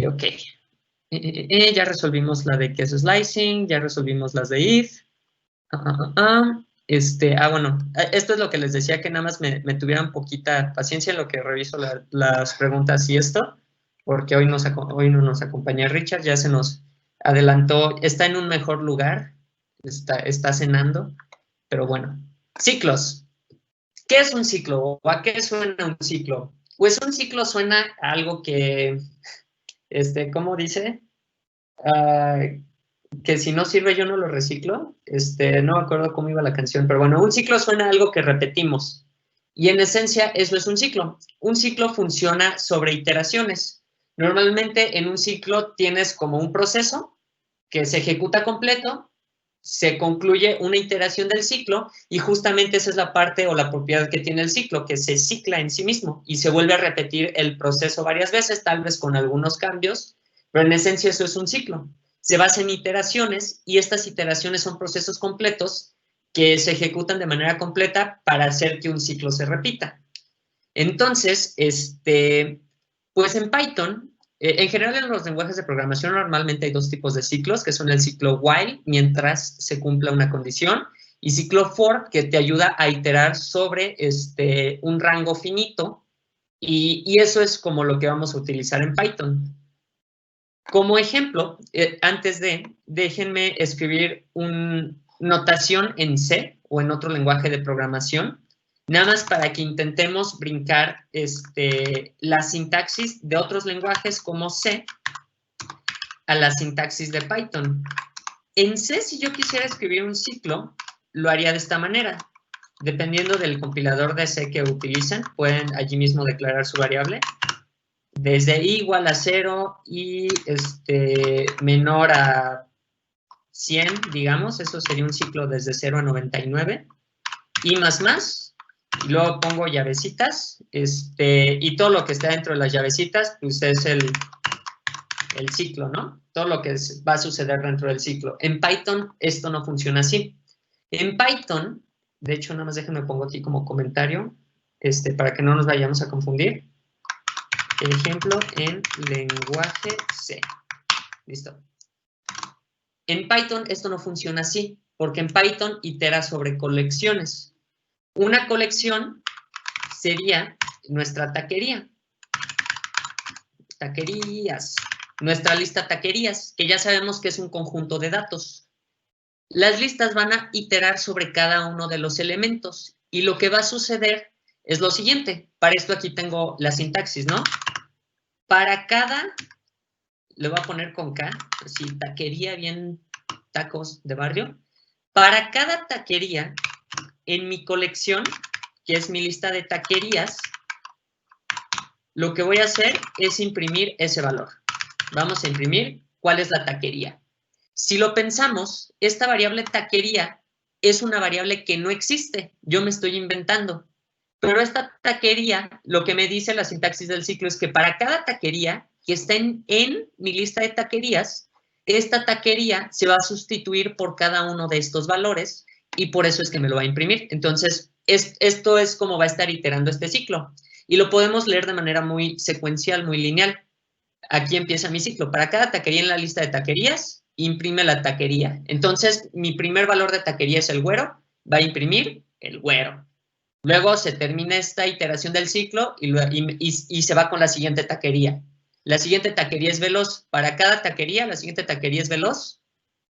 Speaker 1: Ya resolvimos la de queso slicing, ya resolvimos las de if. Bueno, esto es lo que les decía, que nada más me tuvieran poquita paciencia en lo que reviso las preguntas y esto, porque hoy no nos acompaña Richard, ya se nos adelantó, está en un mejor lugar, está cenando, pero bueno. Ciclos. ¿Qué es un ciclo? ¿O a qué suena un ciclo? Pues un ciclo suena a algo que, ¿cómo dice? Que si no sirve yo no lo reciclo. No me acuerdo cómo iba la canción, pero bueno, un ciclo suena a algo que repetimos. Y en esencia eso es un ciclo. Un ciclo funciona sobre iteraciones. Normalmente en un ciclo tienes como un proceso que se ejecuta completo, se concluye una iteración del ciclo y justamente esa es la parte o la propiedad que tiene el ciclo, que se cicla en sí mismo y se vuelve a repetir el proceso varias veces, tal vez con algunos cambios, pero en esencia eso es un ciclo. Se basa en iteraciones y estas iteraciones son procesos completos que se ejecutan de manera completa para hacer que un ciclo se repita. Entonces, pues en Python, en general en los lenguajes de programación normalmente hay dos tipos de ciclos, que son el ciclo while, mientras se cumpla una condición, y ciclo for, que te ayuda a iterar sobre un rango finito, y eso es como lo que vamos a utilizar en Python. Como ejemplo, déjenme escribir una notación en C o en otro lenguaje de programación, nada más para que intentemos brincar la sintaxis de otros lenguajes como C a la sintaxis de Python. En C, si yo quisiera escribir un ciclo, lo haría de esta manera. Dependiendo del compilador de C que utilicen, pueden allí mismo declarar su variable. Desde i igual a 0 y menor a 100, digamos, eso sería un ciclo desde 0 a 99. I más, y luego pongo llavecitas, y todo lo que está dentro de las llavecitas, pues es el ciclo, ¿no? Todo lo que va a suceder dentro del ciclo. En Python esto no funciona así. En Python, de hecho, nada más déjenme pongo aquí como comentario, para que no nos vayamos a confundir. Ejemplo en lenguaje C. Listo. En Python esto no funciona así, porque en Python itera sobre colecciones. Una colección sería nuestra taquería. Taquerías. Nuestra lista taquerías, que ya sabemos que es un conjunto de datos. Las listas van a iterar sobre cada uno de los elementos y lo que va a suceder es lo siguiente. Para esto aquí tengo la sintaxis, ¿no? Para cada, le voy a poner con K, así, taquería, bien tacos de barrio. Para cada taquería, en mi colección, que es mi lista de taquerías, lo que voy a hacer es imprimir ese valor. Vamos a imprimir cuál es la taquería. Si lo pensamos, esta variable taquería es una variable que no existe. Yo me estoy inventando. Pero esta taquería, lo que me dice la sintaxis del ciclo es que para cada taquería que está en mi lista de taquerías, esta taquería se va a sustituir por cada uno de estos valores y por eso es que me lo va a imprimir. Entonces, esto es como va a estar iterando este ciclo. Y lo podemos leer de manera muy secuencial, muy lineal. Aquí empieza mi ciclo. Para cada taquería en la lista de taquerías, imprime la taquería. Entonces, mi primer valor de taquería es el güero, va a imprimir el güero. Luego se termina esta iteración del ciclo y se va con la siguiente taquería. La siguiente taquería es veloz. Para cada taquería, la siguiente taquería es veloz,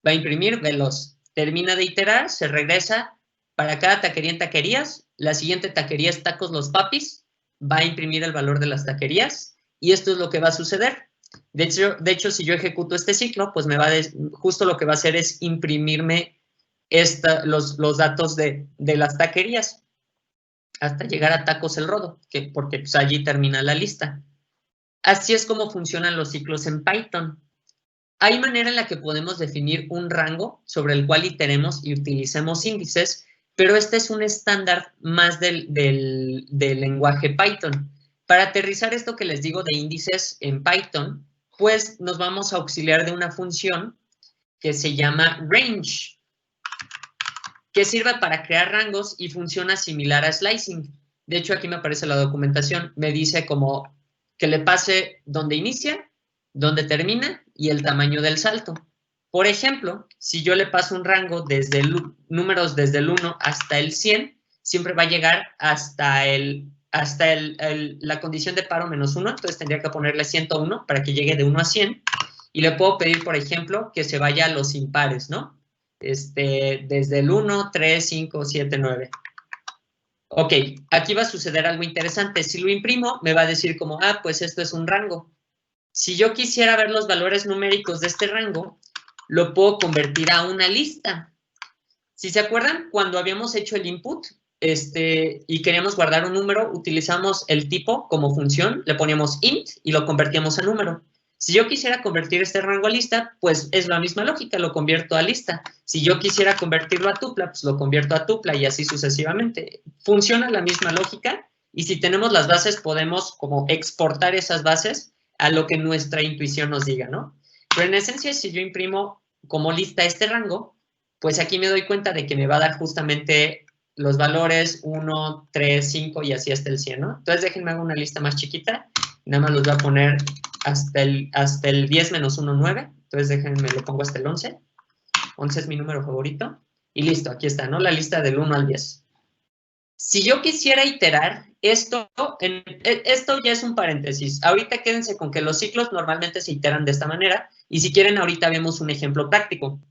Speaker 1: va a imprimir veloz. Termina de iterar, se regresa. Para cada taquería en taquerías, la siguiente taquería es tacos los papis, va a imprimir el valor de las taquerías y esto es lo que va a suceder. De hecho, si yo ejecuto este ciclo, pues justo lo que va a hacer es imprimirme los datos de las taquerías hasta llegar a Tacos el Rodo, porque pues, allí termina la lista. Así es como funcionan los ciclos en Python. Hay manera en la que podemos definir un rango sobre el cual iteremos y utilicemos índices, pero este es un estándar más del lenguaje Python. Para aterrizar esto que les digo de índices en Python, pues nos vamos a auxiliar de una función que se llama range, que sirve para crear rangos y funciona similar a slicing. De hecho, aquí me aparece la documentación, me dice como que le pase donde inicia dónde termina y el tamaño del salto. Por ejemplo, si yo le paso un rango desde números desde el 1 hasta el 100, siempre va a llegar hasta la condición de paro menos 1, entonces tendría que ponerle 101 para que llegue de 1 a 100, y le puedo pedir, por ejemplo, que se vaya a los impares, ¿no? Desde el 1, 3, 5, 7, 9. Ok, aquí va a suceder algo interesante. Si lo imprimo, me va a decir como, ah, pues esto es un rango. Si yo quisiera ver los valores numéricos de este rango, lo puedo convertir a una lista. Si se acuerdan, cuando habíamos hecho el input y queríamos guardar un número, utilizamos el tipo como función, le poníamos int y lo convertíamos a número. Si yo quisiera convertir este rango a lista, pues es la misma lógica, lo convierto a lista. Si yo quisiera convertirlo a tupla, pues lo convierto a tupla y así sucesivamente. Funciona la misma lógica y si tenemos las bases, podemos como exportar esas bases a lo que nuestra intuición nos diga, ¿no? Pero en esencia, si yo imprimo como lista este rango, pues aquí me doy cuenta de que me va a dar justamente los valores 1, 3, 5 y así hasta el 100, ¿no? Entonces déjenme hacer una lista más chiquita, nada más los voy a poner hasta el 10 menos 1, 9, entonces déjenme, lo pongo hasta el 11, 11 es mi número favorito, y listo, aquí está, ¿no? La lista del 1 al 10. Si yo quisiera iterar, esto ya es un paréntesis. Ahorita quédense con que los ciclos normalmente se iteran de esta manera, y si quieren ahorita vemos un ejemplo práctico.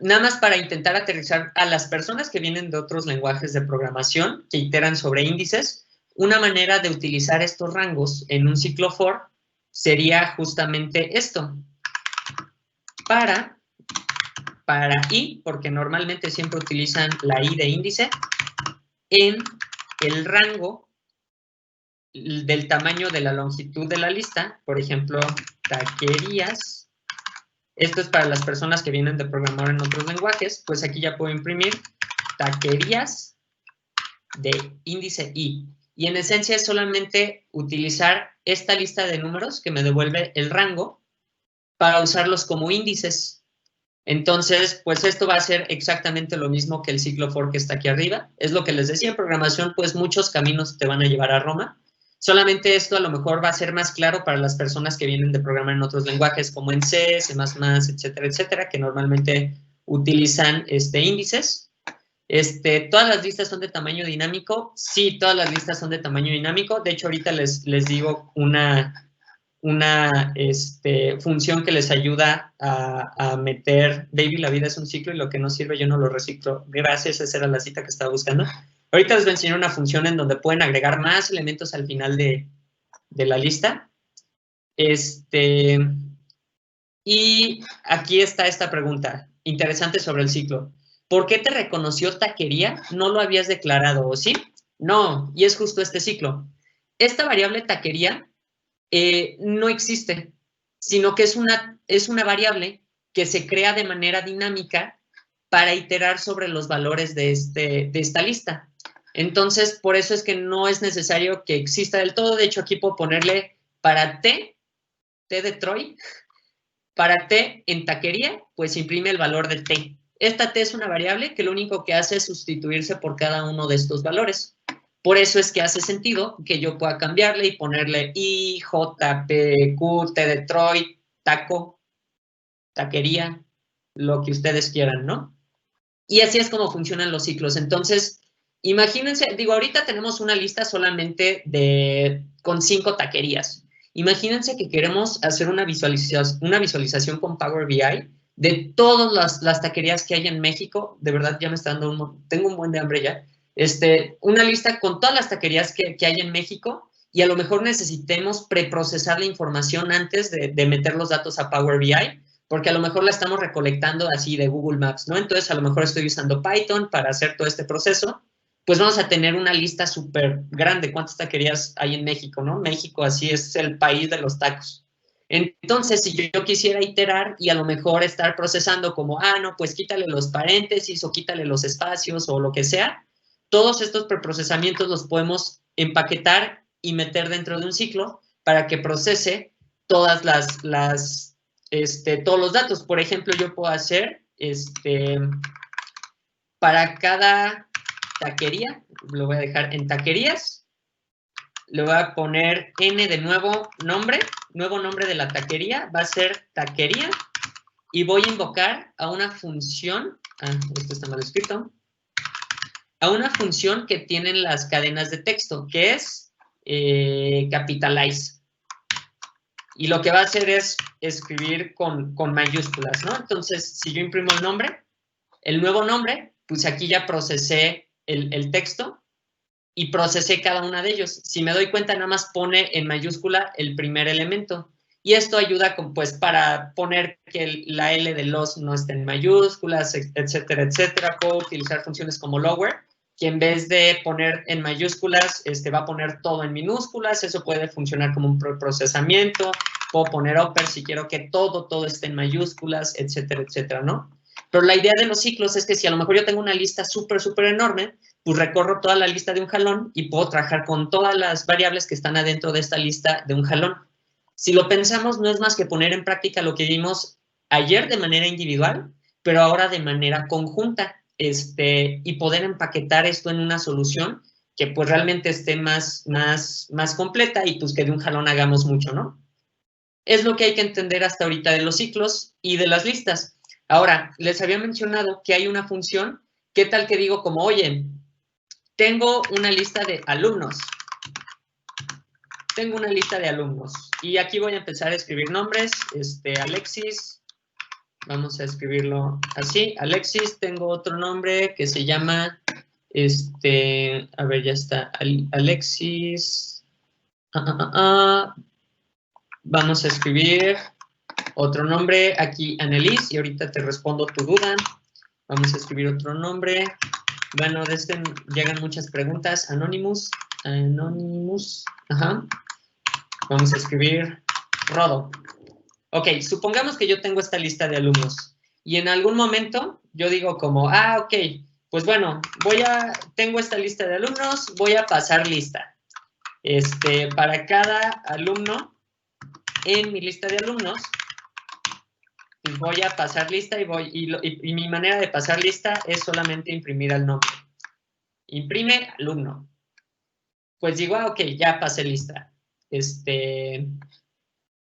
Speaker 1: Nada más para intentar aterrizar a las personas que vienen de otros lenguajes de programación que iteran sobre índices, una manera de utilizar estos rangos en un ciclo for sería justamente esto. Para i, porque normalmente siempre utilizan la i de índice, en el rango del tamaño de la longitud de la lista, por ejemplo, taquerías. Esto es para las personas que vienen de programar en otros lenguajes, pues aquí ya puedo imprimir taquerías de índice i. Y en esencia es solamente utilizar esta lista de números que me devuelve el rango para usarlos como índices. Entonces, pues esto va a ser exactamente lo mismo que el ciclo for que está aquí arriba. Es lo que les decía, en programación, pues muchos caminos te van a llevar a Roma. Solamente esto a lo mejor va a ser más claro para las personas que vienen de programar en otros lenguajes, como en C, C++, etcétera, que normalmente utilizan índices. ¿Todas las listas son de tamaño dinámico? Sí, todas las listas son de tamaño dinámico. De hecho, ahorita les digo una función que les ayuda a meter, baby, la vida es un ciclo y lo que no sirve yo no lo reciclo. Gracias, esa era la cita que estaba buscando. Ahorita les voy a enseñar una función en donde pueden agregar más elementos al final de la lista. Y aquí está esta pregunta interesante sobre el ciclo. ¿Por qué te reconoció taquería? ¿No lo habías declarado o sí? No, y es justo este ciclo. Esta variable taquería no existe, sino que es una variable que se crea de manera dinámica para iterar sobre los valores de esta lista. Entonces, por eso es que no es necesario que exista del todo. De hecho, aquí puedo ponerle para T de Troy, para T en taquería, pues imprime el valor de T. Esta T es una variable que lo único que hace es sustituirse por cada uno de estos valores. Por eso es que hace sentido que yo pueda cambiarle y ponerle I, J, P, Q, T de Troy, taco, taquería, lo que ustedes quieran, ¿no? Y así es como funcionan los ciclos. Entonces, imagínense, digo, ahorita tenemos una lista solamente con 5 taquerías. Imagínense que queremos hacer una visualización con Power BI de todas las taquerías que hay en México. De verdad, ya me está dando tengo un buen de hambre ya. Una lista con todas las taquerías que hay en México y a lo mejor necesitemos preprocesar la información antes de meter los datos a Power BI, porque a lo mejor la estamos recolectando así de Google Maps, ¿no? Entonces, a lo mejor estoy usando Python para hacer todo este proceso, pues vamos a tener una lista súper grande. ¿Cuántas taquerías hay en México, no? México así es el país de los tacos. Entonces, si yo quisiera iterar y a lo mejor estar procesando como, no, pues quítale los paréntesis o quítale los espacios o lo que sea, todos estos preprocesamientos los podemos empaquetar y meter dentro de un ciclo para que procese todas todos los datos. Por ejemplo, yo puedo hacer, para cada taquería, lo voy a dejar en taquerías, le voy a poner n de nuevo nombre de la taquería, va a ser taquería, y voy a invocar a una función, esto está mal escrito, a una función que tienen las cadenas de texto, que es capitalize. Y lo que va a hacer es escribir con mayúsculas, ¿no? Entonces, si yo imprimo el nuevo nombre, pues aquí ya procesé el texto y procesé cada una de ellos. Si me doy cuenta, nada más pone en mayúscula el primer elemento. Y esto ayuda pues, para poner que la L de los no esté en mayúsculas, etcétera, etcétera. Puedo utilizar funciones como lower, que en vez de poner en mayúsculas, va a poner todo en minúsculas. Eso puede funcionar como un procesamiento. Puedo poner upper si quiero que todo esté en mayúsculas, etcétera, etcétera, ¿no? Pero la idea de los ciclos es que si a lo mejor yo tengo una lista súper enorme, pues recorro toda la lista de un jalón y puedo trabajar con todas las variables que están adentro de esta lista de un jalón. Si lo pensamos, no es más que poner en práctica lo que vimos ayer de manera individual, pero ahora de manera conjunta, y poder empaquetar esto en una solución que pues realmente esté más completa y pues que de un jalón hagamos mucho, ¿no? Es lo que hay que entender hasta ahorita de los ciclos y de las listas. Ahora, les había mencionado que hay una función, ¿qué tal que digo como, oye, tengo una lista de alumnos. Tengo una lista de alumnos. Y aquí voy a empezar a escribir nombres. Alexis. Vamos a escribirlo así. Alexis. Tengo otro nombre que se llama, a ver, ya está. Alexis. Vamos a escribir otro nombre. Aquí, Annelies. Y ahorita te respondo tu duda. Vamos a escribir otro nombre. Bueno, de llegan muchas preguntas. Anonymous. Ajá. Vamos a escribir Rodo. Ok, supongamos que yo tengo esta lista de alumnos y en algún momento yo digo como, ok, pues bueno, tengo esta lista de alumnos, voy a pasar lista. Para cada alumno en mi lista de alumnos, pues voy a pasar lista y mi manera de pasar lista es solamente imprimir al nombre. Imprime alumno. Pues digo, ok, ya pasé lista.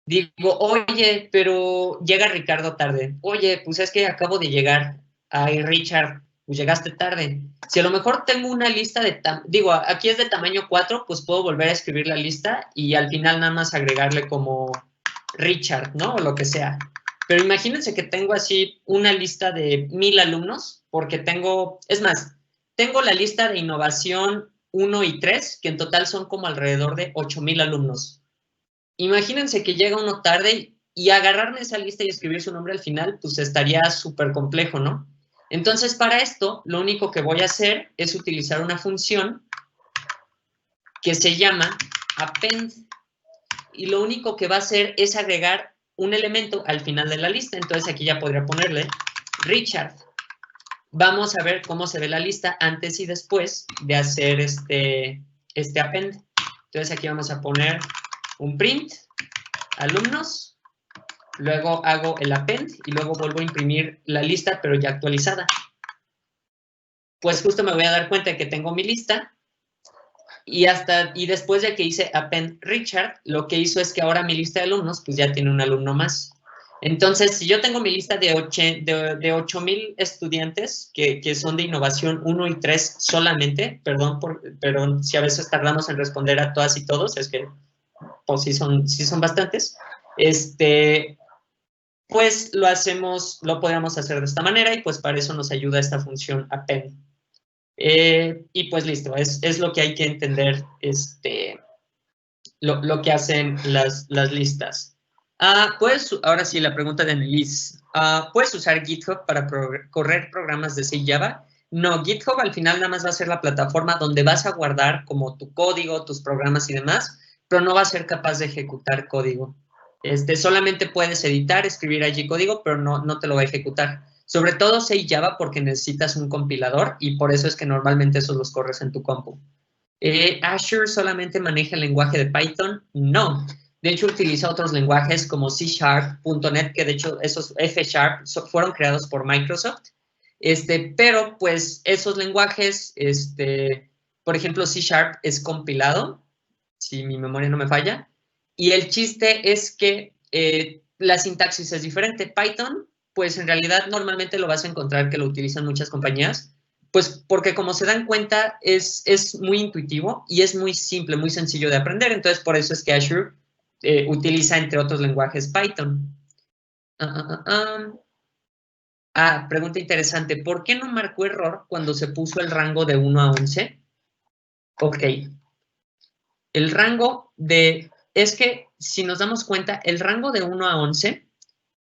Speaker 1: Digo, oye, pero llega Ricardo tarde. Oye, pues es que acabo de llegar. Ay, Richard, pues llegaste tarde. Si a lo mejor tengo una lista aquí es de tamaño 4, pues puedo volver a escribir la lista y al final nada más agregarle como Richard, ¿no? O lo que sea. Pero imagínense que tengo así una lista de 1000 alumnos, porque tengo la lista de innovación 1 y 3, que en total son como alrededor de 8000 alumnos. Imagínense que llega uno tarde y agarrarme esa lista y escribir su nombre al final, pues estaría súper complejo, ¿no? Entonces, para esto, lo único que voy a hacer es utilizar una función que se llama append. Y lo único que va a hacer es agregar un elemento al final de la lista. Entonces, aquí ya podría ponerle Richard. Vamos a ver cómo se ve la lista antes y después de hacer este append. Entonces, aquí vamos a poner un print, alumnos, luego hago el append y luego vuelvo a imprimir la lista, pero ya actualizada. Pues justo me voy a dar cuenta de que tengo mi lista y después de que hice append Richard, lo que hizo es que ahora mi lista de alumnos pues ya tiene un alumno más. Entonces, si yo tengo mi lista de 8000 estudiantes que son de innovación 1 y 3 solamente, perdón, pero si a veces tardamos en responder a todas y todos, es que pues sí son bastantes, pues lo podemos hacer de esta manera y pues para eso nos ayuda esta función append. Y pues listo, es lo que hay que entender, lo que hacen las listas. Pues ahora sí, la pregunta de Annelies. ¿Puedes usar GitHub para correr programas de C y Java? No, GitHub al final nada más va a ser la plataforma donde vas a guardar como tu código, tus programas y demás, pero no va a ser capaz de ejecutar código. Solamente puedes editar, escribir allí código, pero no te lo va a ejecutar. Sobre todo C y Java porque necesitas un compilador y por eso es que normalmente esos los corres en tu compu. ¿Azure solamente maneja el lenguaje de Python? No. De hecho, utiliza otros lenguajes como C#, .NET, que de hecho esos F# fueron creados por Microsoft. Pero pues esos lenguajes, por ejemplo, C# es compilado si mi memoria no me falla. Y el chiste es que la sintaxis es diferente. Python, pues en realidad normalmente lo vas a encontrar que lo utilizan muchas compañías, pues porque como se dan cuenta es muy intuitivo y es muy simple, muy sencillo de aprender. Entonces por eso es que Azure utiliza entre otros lenguajes Python. Pregunta interesante. ¿Por qué no marcó error cuando se puso el rango de 1 a 11? Ok. El rango es que si nos damos cuenta, el rango de 1 a 11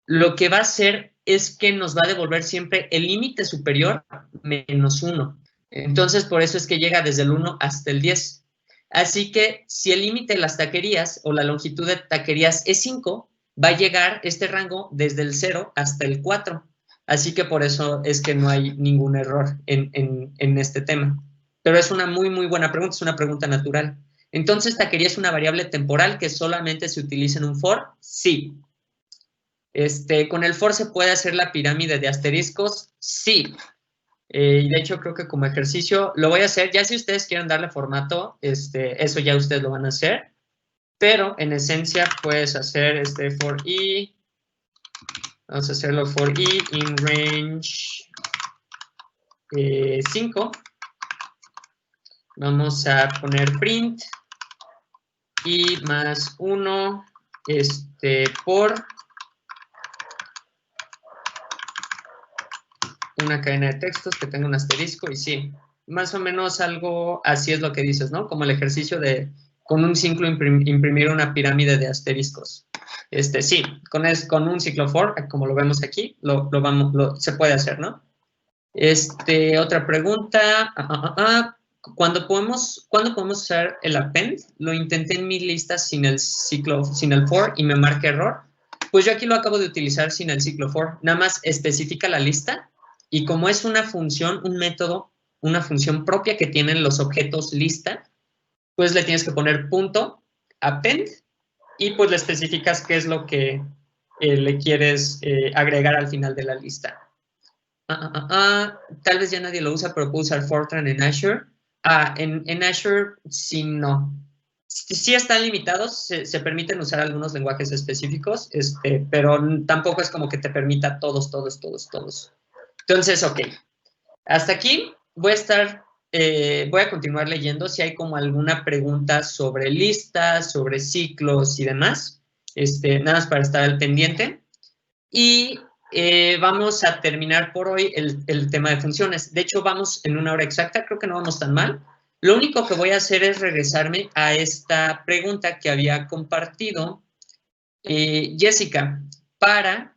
Speaker 1: lo que va a hacer es que nos va a devolver siempre el límite superior menos 1. Entonces, por eso es que llega desde el 1 hasta el 10. Así que si el límite de las taquerías o la longitud de taquerías es 5, va a llegar este rango desde el 0 hasta el 4. Así que por eso es que no hay ningún error en este tema. Pero es una muy, muy buena pregunta, es una pregunta natural. Entonces, ¿taquería es una variable temporal que solamente se utiliza en un for? Sí. ¿Con el for se puede hacer la pirámide de asteriscos? Sí. Y de hecho, creo que como ejercicio lo voy a hacer. Ya si ustedes quieren darle formato, eso ya ustedes lo van a hacer. Pero en esencia puedes hacer for i. Vamos a hacerlo for i in range 5. Vamos a poner print i más 1 por una cadena de textos que tenga un asterisco y sí, más o menos algo así es lo que dices, ¿no? Como el ejercicio de con un ciclo imprimir una pirámide de asteriscos. Sí, con un ciclo for, como lo vemos aquí, se puede hacer, ¿no? Otra pregunta. ¿Cuándo podemos usar el append? Lo intenté en mi lista sin el for y me marca error. Pues yo aquí lo acabo de utilizar sin el ciclo for. Nada más especifica la lista y como es una función, un método, una función propia que tienen los objetos lista, pues le tienes que poner punto append y pues le especificas qué es lo que le quieres agregar al final de la lista. Tal vez ya nadie lo usa, pero puedo usar Fortran en Azure. En Azure sí no. Sí están limitados, se permiten usar algunos lenguajes específicos, pero tampoco es como que te permita todos. Entonces, ok. Hasta aquí voy a continuar leyendo si hay como alguna pregunta sobre listas, sobre ciclos y demás. Nada más para estar al pendiente. Y vamos a terminar por hoy el tema de funciones. De hecho, vamos en una hora exacta, creo que no vamos tan mal. Lo único que voy a hacer es regresarme a esta pregunta que había compartido Jessica para...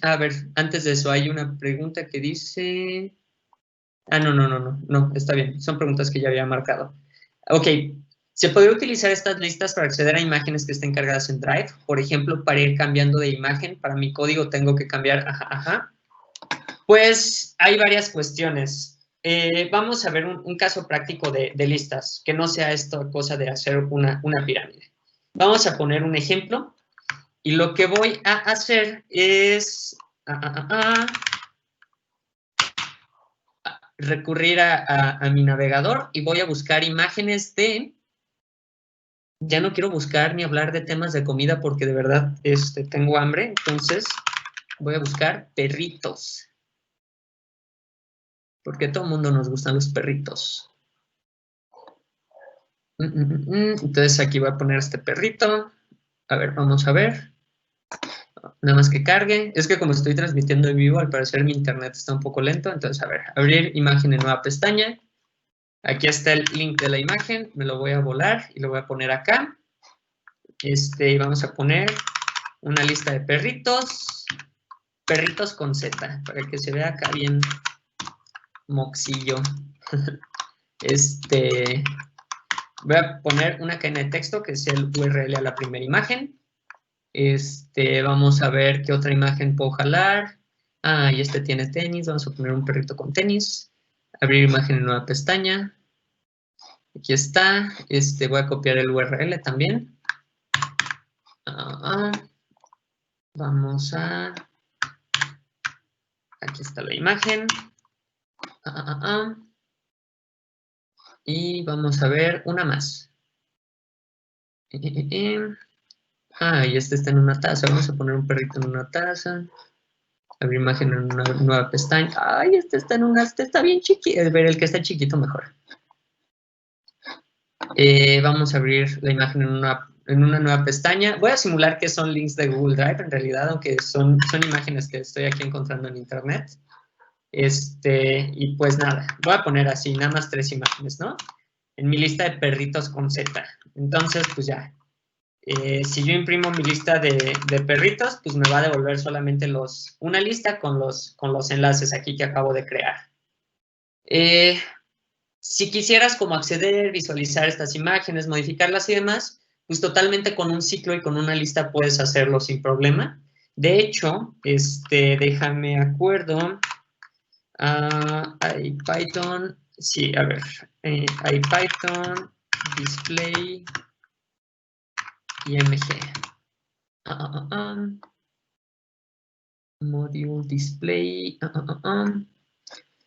Speaker 1: A ver, antes de eso hay una pregunta que dice... No, está bien, son preguntas que ya había marcado. Ok, ¿se podría utilizar estas listas para acceder a imágenes que estén cargadas en Drive? Por ejemplo, para ir cambiando de imagen, para mi código tengo que cambiar, Pues hay varias cuestiones. Vamos a ver un caso práctico de listas, que no sea esta cosa de hacer una pirámide. Vamos a poner un ejemplo y lo que voy a hacer es recurrir a mi navegador y voy a buscar imágenes de... Ya no quiero buscar ni hablar de temas de comida porque de verdad tengo hambre, entonces voy a buscar perritos. Porque a todo el mundo nos gustan los perritos. Entonces aquí voy a poner este perrito. A ver, vamos a ver. Nada más que cargue. Es que como estoy transmitiendo en vivo, al parecer mi internet está un poco lento. Entonces, a ver, abrir imagen en nueva pestaña. Aquí está el link de la imagen. Me lo voy a volar y lo voy a poner acá. Y vamos a poner una lista de perritos. Perritos con Z, para que se vea acá bien moxillo. Voy a poner una cadena de texto que es el URL a la primera imagen. Vamos a ver qué otra imagen puedo jalar. Y tiene tenis. Vamos a poner un perrito con tenis. Abrir imagen en nueva pestaña. Aquí está. Voy a copiar el URL también. Vamos a... Aquí está la imagen. Y vamos a ver una más. Y este está en una taza. Vamos a poner un perrito en una taza. Abrir imagen en una nueva pestaña. Ay, este está en este está bien chiquito. Ver, el que está chiquito mejor. Vamos a abrir la imagen en una nueva pestaña. Voy a simular que son links de Google Drive, en realidad, aunque son imágenes que estoy aquí encontrando en Internet. Y pues nada, voy a poner así, nada más 3 imágenes, ¿no? En mi lista de perritos con Z. Entonces, pues ya. Si yo imprimo mi lista de perritos, pues me va a devolver solamente una lista con los enlaces aquí que acabo de crear. Si quisieras como acceder, visualizar estas imágenes, modificarlas y demás, pues totalmente con un ciclo y con una lista puedes hacerlo sin problema. De hecho, déjame acuerdo. IPython, sí, a ver, IPython, display, img. Module display.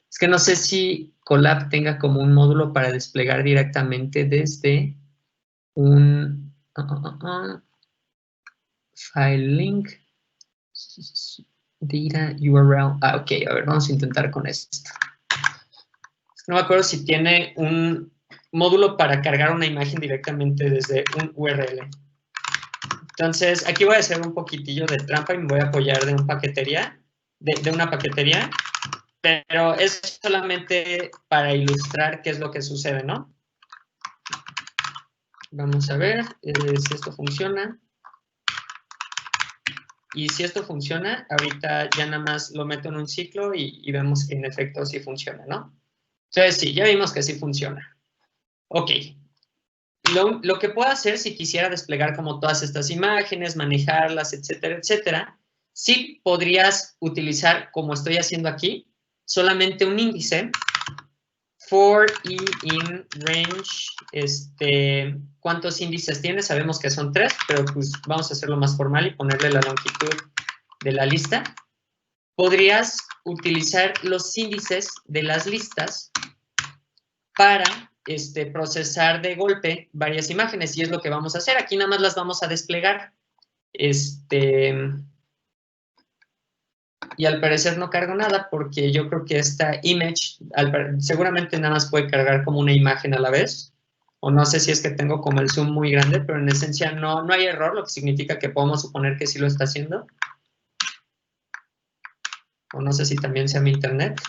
Speaker 1: Es que no sé si Colab tenga como un módulo para desplegar directamente desde un file link. Data URL. Ok, a ver, vamos a intentar con esto. No me acuerdo si tiene un módulo para cargar una imagen directamente desde un URL. Entonces, aquí voy a hacer un poquitillo de trampa y me voy a apoyar de una paquetería, pero es solamente para ilustrar qué es lo que sucede, ¿no? Vamos a ver si esto funciona. Y si esto funciona, ahorita ya nada más lo meto en un ciclo y vemos que en efecto sí funciona, ¿no? Entonces sí, ya vimos que sí funciona. Ok. Lo que puedo hacer si quisiera desplegar como todas estas imágenes, manejarlas, etcétera, etcétera, sí podrías utilizar, como estoy haciendo aquí, solamente un índice for i in range, ¿cuántos índices tiene? Sabemos que son 3, pero pues vamos a hacerlo más formal y ponerle la longitud de la lista. Podrías utilizar los índices de las listas para procesar de golpe varias imágenes, y es lo que vamos a hacer. Aquí nada más las vamos a desplegar. Y al parecer no cargo nada porque yo creo que esta image seguramente nada más puede cargar como una imagen a la vez, o no sé si es que tengo como el zoom muy grande, pero en esencia no hay error, lo que significa que podemos suponer que sí lo está haciendo. O no sé si también sea mi internet.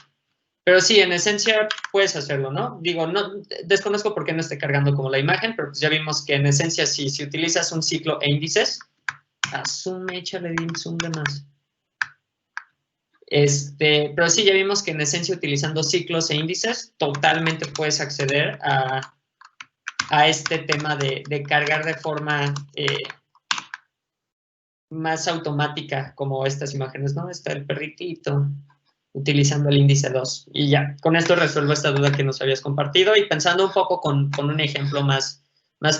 Speaker 1: Pero sí, en esencia puedes hacerlo, ¿no? Digo, no desconozco por qué no esté cargando como la imagen, pero pues ya vimos que en esencia si utilizas un ciclo e índices, zoom, échale un zoom de más. Pero sí, ya vimos que en esencia utilizando ciclos e índices, totalmente puedes acceder a este tema de cargar de forma más automática como estas imágenes, ¿no? Está el perritito utilizando el índice 2. Y ya, con esto resuelvo esta duda que nos habías compartido y pensando un poco con un ejemplo más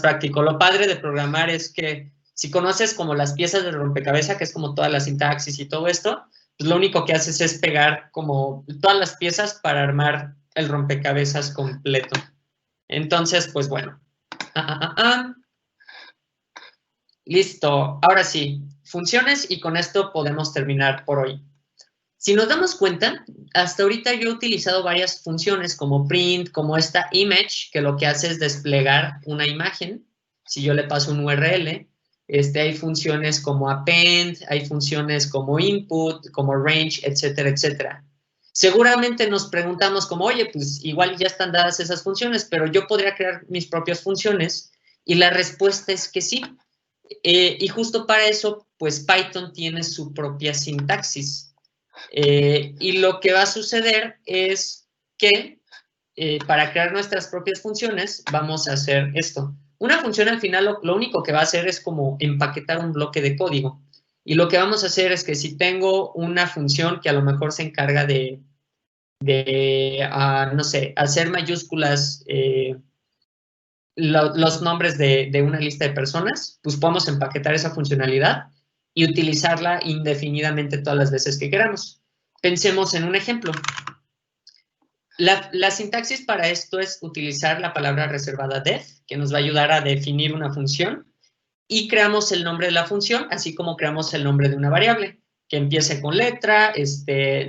Speaker 1: práctico. Lo padre de programar es que si conoces como las piezas del rompecabezas, que es como toda la sintaxis y todo esto, pues lo único que haces es pegar como todas las piezas para armar el rompecabezas completo. Entonces, pues bueno. Listo. Ahora sí, funciones y con esto podemos terminar por hoy. Si nos damos cuenta, hasta ahorita yo he utilizado varias funciones como print, como esta image, que lo que hace es desplegar una imagen. Si yo le paso un URL, hay funciones como append, hay funciones como input, como range, etcétera, etcétera. Seguramente nos preguntamos como, oye, pues igual ya están dadas esas funciones, pero yo podría crear mis propias funciones, y la respuesta es que sí. Y justo para eso, pues Python tiene su propia sintaxis. Y lo que va a suceder es que para crear nuestras propias funciones vamos a hacer esto. Una función al final lo único que va a hacer es como empaquetar un bloque de código. Y lo que vamos a hacer es que si tengo una función que a lo mejor se encarga de no sé, hacer mayúsculas los nombres de una lista de personas, pues podemos empaquetar esa funcionalidad y utilizarla indefinidamente todas las veces que queramos. Pensemos en un ejemplo. La sintaxis para esto es utilizar la palabra reservada def, que nos va a ayudar a definir una función, y creamos el nombre de la función, así como creamos el nombre de una variable, que empiece con letra,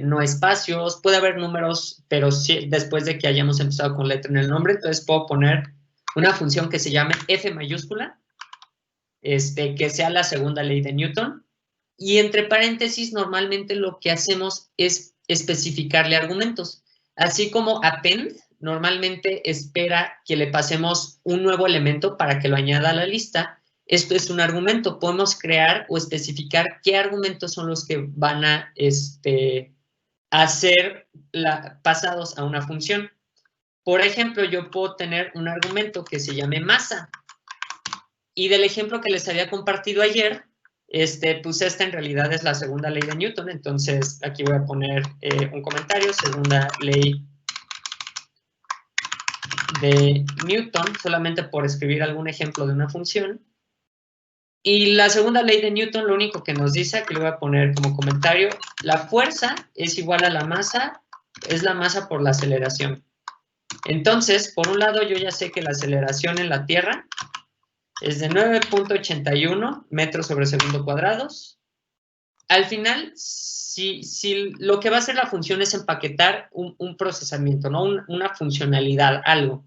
Speaker 1: no espacios, puede haber números, pero sí, después de que hayamos empezado con letra en el nombre, entonces puedo poner una función que se llame f mayúscula, que sea la segunda ley de Newton, y entre paréntesis normalmente lo que hacemos es especificarle argumentos, así como append normalmente espera que le pasemos un nuevo elemento para que lo añada a la lista. Esto es un argumento, podemos crear o especificar qué argumentos son los que van a ser pasados a una función. Por ejemplo, yo puedo tener un argumento que se llame masa, y del ejemplo que les había compartido ayer, pues esta en realidad es la segunda ley de Newton, entonces aquí voy a poner un comentario, segunda ley de Newton, solamente por escribir algún ejemplo de una función. Y la segunda ley de Newton lo único que nos dice, aquí lo voy a poner como comentario, la fuerza es igual a la masa, es la masa por la aceleración. Entonces, por un lado yo ya sé que la aceleración en la Tierra es de 9.81 metros sobre segundo cuadrados. Al final, si lo que va a hacer la función es empaquetar un procesamiento, ¿no? Una funcionalidad, algo.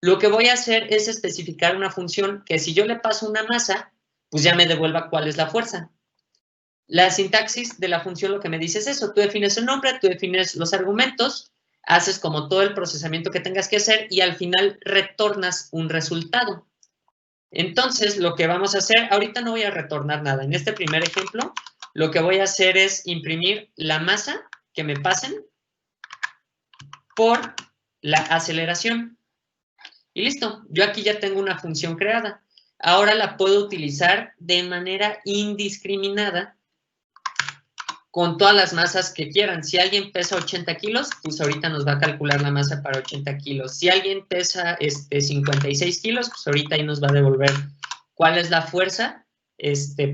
Speaker 1: Lo que voy a hacer es especificar una función que si yo le paso una masa, pues ya me devuelva cuál es la fuerza. La sintaxis de la función lo que me dice es eso, tú defines el nombre, tú defines los argumentos, haces como todo el procesamiento que tengas que hacer y al final retornas un resultado. Entonces, lo que vamos a hacer, ahorita no voy a retornar nada. En este primer ejemplo, lo que voy a hacer es imprimir la masa que me pasen por la aceleración. Y listo, yo aquí ya tengo una función creada. Ahora la puedo utilizar de manera indiscriminada con todas las masas que quieran. Si alguien pesa 80 kilos, pues ahorita nos va a calcular la masa para 80 kilos. Si alguien pesa 56 kilos, pues ahorita ahí nos va a devolver cuál es la fuerza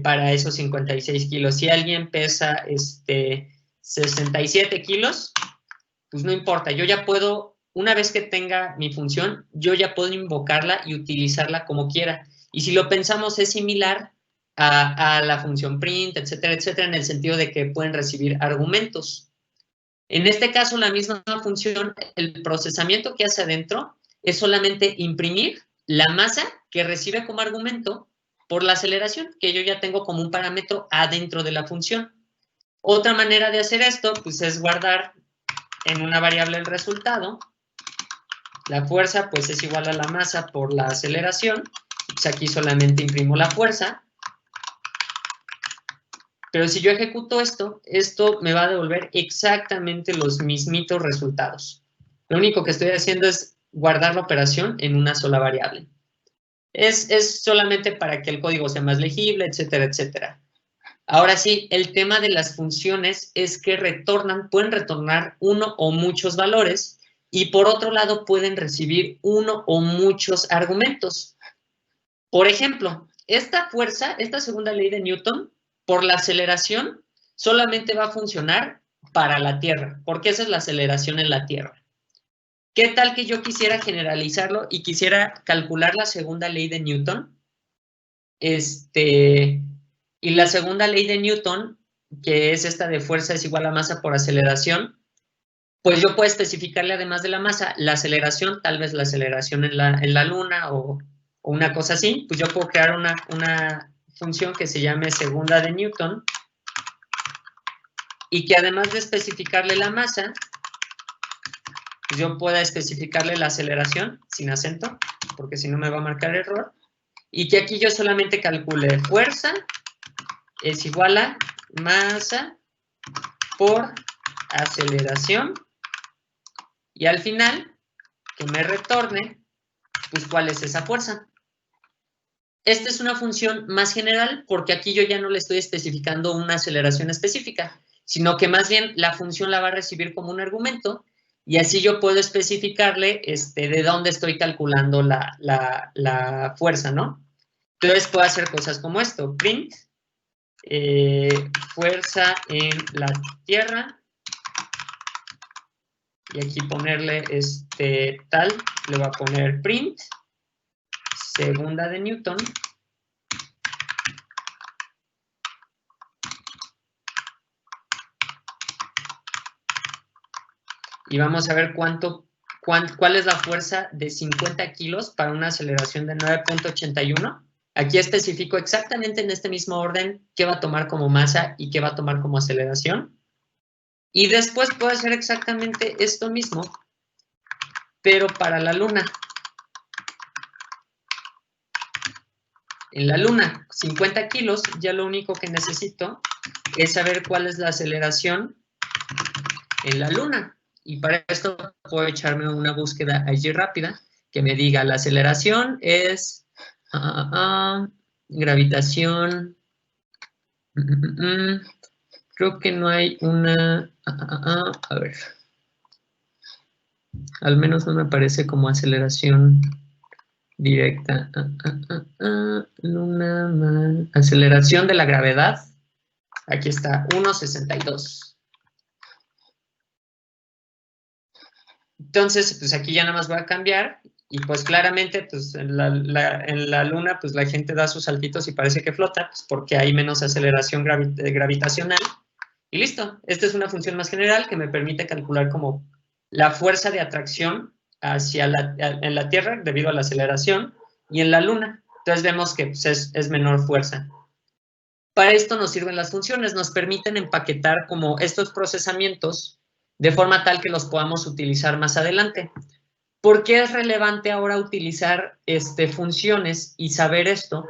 Speaker 1: para esos 56 kilos. Si alguien pesa 67 kilos, pues no importa. Yo ya puedo, una vez que tenga mi función, yo ya puedo invocarla y utilizarla como quiera. Y si lo pensamos, es similar a la función print, etcétera, etcétera, en el sentido de que pueden recibir argumentos. En este caso, la misma función, el procesamiento que hace adentro es solamente imprimir la masa que recibe como argumento por la aceleración, que yo ya tengo como un parámetro adentro de la función. Otra manera de hacer esto, pues es guardar en una variable el resultado. La fuerza, pues es igual a la masa por la aceleración. Pues aquí solamente imprimo la fuerza. Pero si yo ejecuto esto me va a devolver exactamente los mismitos resultados. Lo único que estoy haciendo es guardar la operación en una sola variable. Es solamente para que el código sea más legible, etcétera, etcétera. Ahora sí, el tema de las funciones es que pueden retornar uno o muchos valores y por otro lado pueden recibir uno o muchos argumentos. Por ejemplo, esta fuerza, esta segunda ley de Newton, por la aceleración, solamente va a funcionar para la Tierra, porque esa es la aceleración en la Tierra. ¿Qué tal que yo quisiera generalizarlo y quisiera calcular la segunda ley de Newton? Y la segunda ley de Newton, que es esta de fuerza es igual a masa por aceleración, pues yo puedo especificarle además de la masa, la aceleración, tal vez la aceleración en la Luna o una cosa así, pues yo puedo crear una función que se llame segunda de Newton y que además de especificarle la masa, pues yo pueda especificarle la aceleración sin acento, porque si no me va a marcar error, y que aquí yo solamente calcule fuerza es igual a masa por aceleración y al final que me retorne pues cuál es esa fuerza. Esta es una función más general porque aquí yo ya no le estoy especificando una aceleración específica, sino que más bien la función la va a recibir como un argumento y así yo puedo especificarle de dónde estoy calculando la fuerza, ¿no? Entonces puedo hacer cosas como esto, print fuerza en la Tierra y aquí ponerle tal, le voy a poner print segunda de Newton y vamos a ver cuál es la fuerza de 50 kilos para una aceleración de 9.81. Aquí especifico exactamente en este mismo orden qué va a tomar como masa y qué va a tomar como aceleración. Y después puedo hacer exactamente esto mismo, pero para la Luna. En la Luna, 50 kilos, ya lo único que necesito es saber cuál es la aceleración en la Luna. Y para esto puedo echarme una búsqueda allí rápida que me diga la aceleración es gravitación. Creo que no hay una... a ver. Al menos no me parece como aceleración directa. Luna, aceleración de la gravedad. Aquí está, 1.62. Entonces, pues aquí ya nada más voy a cambiar y pues claramente pues en la Luna pues la gente da sus saltitos y parece que flota, pues porque hay menos aceleración gravitacional. Y listo, esta es una función más general que me permite calcular como la fuerza de atracción en la Tierra debido a la aceleración y en la Luna. Entonces vemos que pues, es menor fuerza. Para esto nos sirven las funciones, nos permiten empaquetar como estos procesamientos de forma tal que los podamos utilizar más adelante. ¿Por qué es relevante ahora utilizar funciones y saber esto?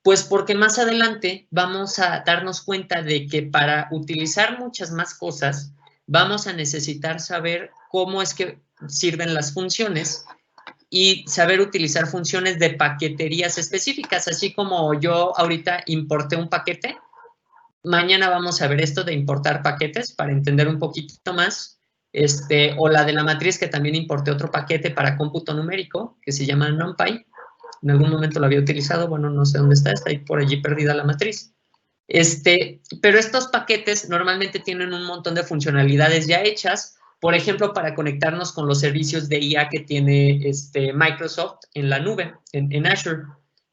Speaker 1: Pues porque más adelante vamos a darnos cuenta de que para utilizar muchas más cosas vamos a necesitar saber cómo es que sirven las funciones y saber utilizar funciones de paqueterías específicas, así como yo ahorita importé un paquete. Mañana vamos a ver esto de importar paquetes para entender un poquito más, o la de la matriz que también importé otro paquete para cómputo numérico que se llama NumPy. En algún momento lo había utilizado, bueno, no sé dónde está ahí por allí perdida la matriz. Pero estos paquetes normalmente tienen un montón de funcionalidades ya hechas, por ejemplo, para conectarnos con los servicios de IA que tiene Microsoft en la nube, en Azure.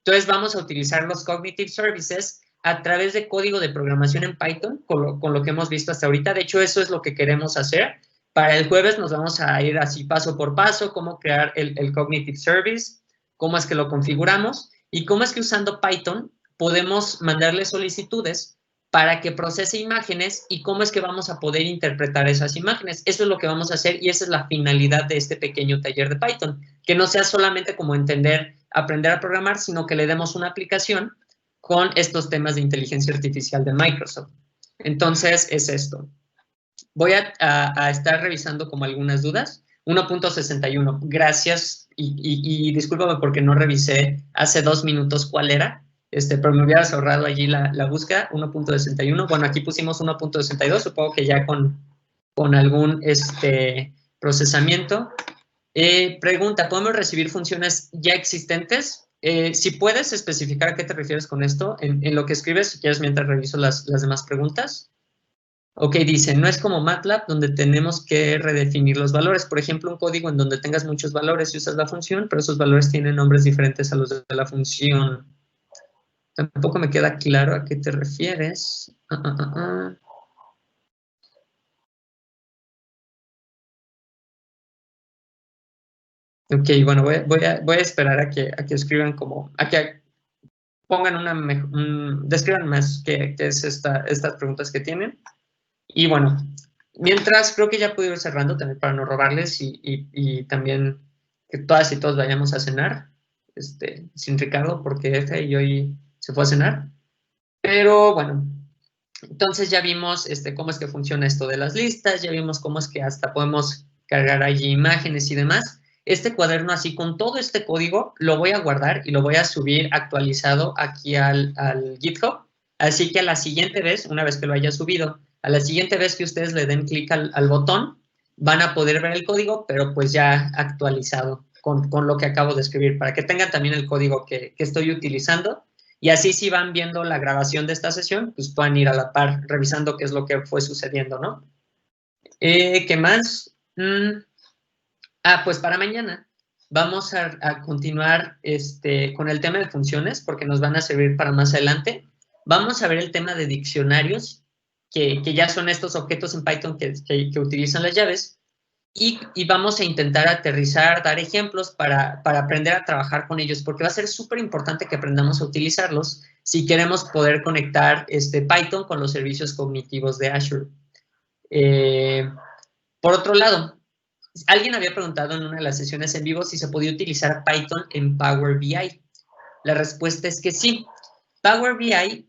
Speaker 1: Entonces vamos a utilizar los Cognitive Services a través de código de programación en Python, con lo que hemos visto hasta ahorita. De hecho, eso es lo que queremos hacer. Para el jueves nos vamos a ir así paso por paso, cómo crear el Cognitive Service, cómo es que lo configuramos y cómo es que usando Python podemos mandarle solicitudes para que procese imágenes y cómo es que vamos a poder interpretar esas imágenes. Eso es lo que vamos a hacer y esa es la finalidad de este pequeño taller de Python, que no sea solamente como aprender a programar, sino que le demos una aplicación con estos temas de inteligencia artificial de Microsoft. Entonces, es esto. Voy a estar revisando como algunas dudas. 1.61, gracias y discúlpame porque no revisé hace 2 minutos cuál era, pero me hubieras ahorrado allí la búsqueda. 1.61, bueno, aquí pusimos 1.62, supongo que ya con algún procesamiento. Pregunta, ¿podemos recibir funciones ya existentes? Si puedes especificar a qué te refieres con esto, en lo que escribes, si quieres, mientras reviso las demás preguntas. Ok, dice, no es como MATLAB donde tenemos que redefinir los valores. Por ejemplo, un código en donde tengas muchos valores y usas la función, pero esos valores tienen nombres diferentes a los de la función. Tampoco me queda claro a qué te refieres. Ok, bueno, voy a esperar a que escriban a que pongan describan más qué es estas preguntas que tienen. Y bueno, mientras creo que ya puedo ir cerrando también para no robarles y también que todas y todos vayamos a cenar, sin Ricardo, porque Efe y hoy se fue a cenar. Pero bueno, entonces ya vimos cómo es que funciona esto de las listas, ya vimos cómo es que hasta podemos cargar allí imágenes y demás. Este cuaderno así con todo este código lo voy a guardar y lo voy a subir actualizado aquí al GitHub. Así que a la siguiente vez, una vez que lo haya subido, a la siguiente vez que ustedes le den clic al botón, van a poder ver el código, pero pues ya actualizado con lo que acabo de escribir, para que tengan también el código que estoy utilizando. Y así si van viendo la grabación de esta sesión, pues puedan ir a la par revisando qué es lo que fue sucediendo, ¿no? ¿Qué más? Pues para mañana vamos a continuar con el tema de funciones porque nos van a servir para más adelante. Vamos a ver el tema de diccionarios, que ya son estos objetos en Python que utilizan las llaves. Y vamos a intentar aterrizar, dar ejemplos para aprender a trabajar con ellos, porque va a ser súper importante que aprendamos a utilizarlos si queremos poder conectar Python con los servicios cognitivos de Azure. Por otro lado, alguien había preguntado en una de las sesiones en vivo si se podía utilizar Python en Power BI. La respuesta es que sí. Power BI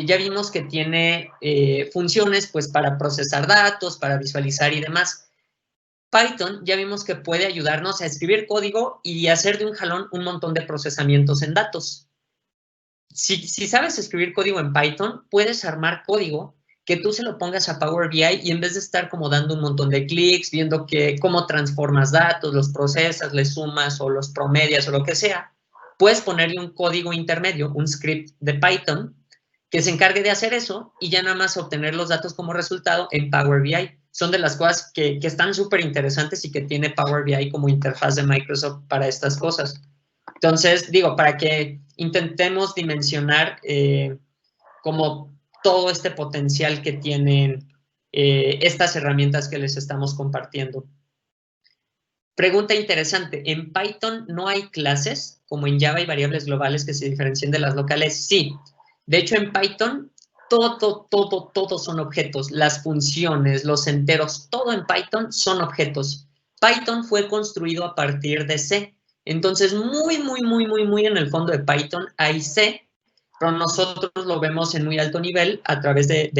Speaker 1: ya vimos que tiene funciones pues, para procesar datos, para visualizar y demás. Python ya vimos que puede ayudarnos a escribir código y hacer de un jalón un montón de procesamientos en datos. Si sabes escribir código en Python, puedes armar código que tú se lo pongas a Power BI y en vez de estar como dando un montón de clics, viendo cómo transformas datos, los procesas, les sumas o los promedias o lo que sea, puedes ponerle un código intermedio, un script de Python, que se encargue de hacer eso y ya nada más obtener los datos como resultado en Power BI. Son de las cosas que están súper interesantes y que tiene Power BI como interfaz de Microsoft para estas cosas. Entonces, digo, para que intentemos dimensionar como todo este potencial que tienen estas herramientas que les estamos compartiendo. Pregunta interesante, ¿en Python no hay clases como en Java y variables globales que se diferencien de las locales? Sí, de hecho en Python todo son objetos, las funciones, los enteros, todo en Python son objetos. Python fue construido a partir de C, entonces muy en el fondo de Python hay C, pero nosotros lo vemos en muy alto nivel a través de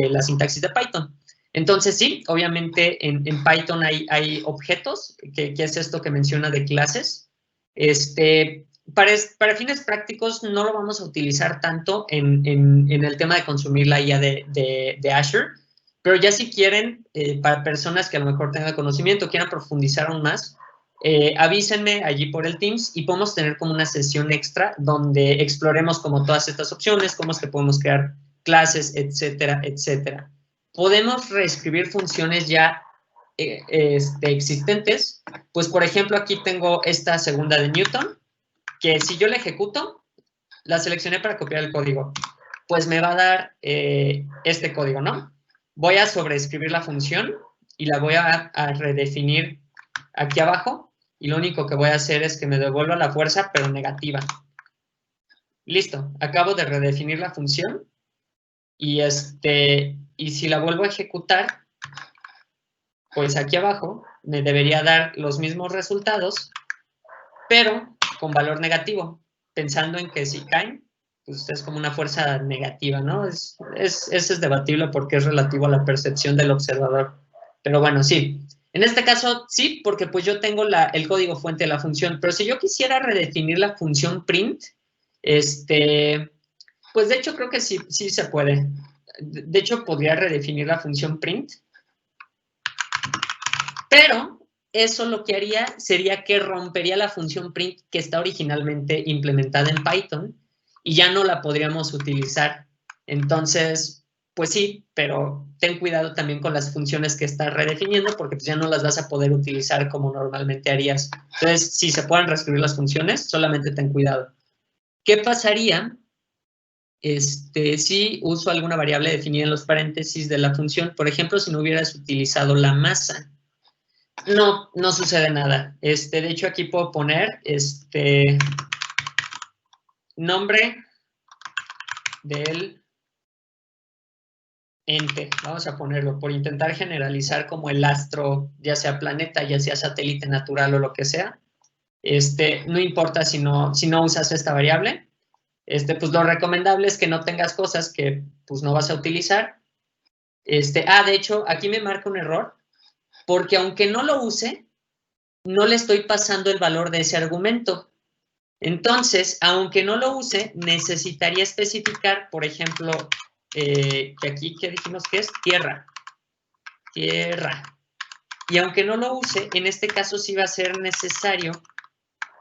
Speaker 1: la sintaxis de Python. Entonces, sí, obviamente en Python hay objetos, que es esto que menciona de clases. Para fines prácticos no lo vamos a utilizar tanto en el tema de consumir la IA de Azure, pero ya si quieren, para personas que a lo mejor tengan conocimiento, quieran profundizar aún más, avísenme allí por el Teams y podemos tener como una sesión extra donde exploremos como todas estas opciones, cómo es que podemos crear clases, etcétera, etcétera. Podemos reescribir funciones ya existentes. Pues, por ejemplo, aquí tengo esta segunda de Newton, que si yo la ejecuto, la seleccioné para copiar el código, pues me va a dar este código, ¿no? Voy a sobreescribir la función y la voy a redefinir aquí abajo y lo único que voy a hacer es que me devuelva la fuerza, pero negativa. Listo, acabo de redefinir la función y si la vuelvo a ejecutar, pues aquí abajo me debería dar los mismos resultados, pero con valor negativo, pensando en que si caen, pues es como una fuerza negativa, ¿no? Eso es debatible porque es relativo a la percepción del observador. Pero bueno, sí. En este caso, sí, porque pues yo tengo el código fuente de la función, pero si yo quisiera redefinir la función print, pues de hecho creo que sí se puede. De hecho, podría redefinir la función print, pero eso lo que haría sería que rompería la función print que está originalmente implementada en Python y ya no la podríamos utilizar. Entonces, pues sí, pero ten cuidado también con las funciones que estás redefiniendo porque pues ya no las vas a poder utilizar como normalmente harías. Entonces, si se pueden reescribir las funciones, solamente ten cuidado. ¿Qué pasaría si uso alguna variable definida en los paréntesis de la función? Por ejemplo, si no hubieras utilizado la masa. No sucede nada. De hecho, aquí puedo poner nombre del ente. Vamos a ponerlo por intentar generalizar como el astro, ya sea planeta, ya sea satélite natural o lo que sea. No importa si no usas esta variable. Pues lo recomendable es que no tengas cosas que pues no vas a utilizar. De hecho, aquí me marca un error porque aunque no lo use, no le estoy pasando el valor de ese argumento. Entonces, aunque no lo use, necesitaría especificar, por ejemplo, que aquí, ¿qué dijimos que es? Tierra. Y aunque no lo use, en este caso sí va a ser necesario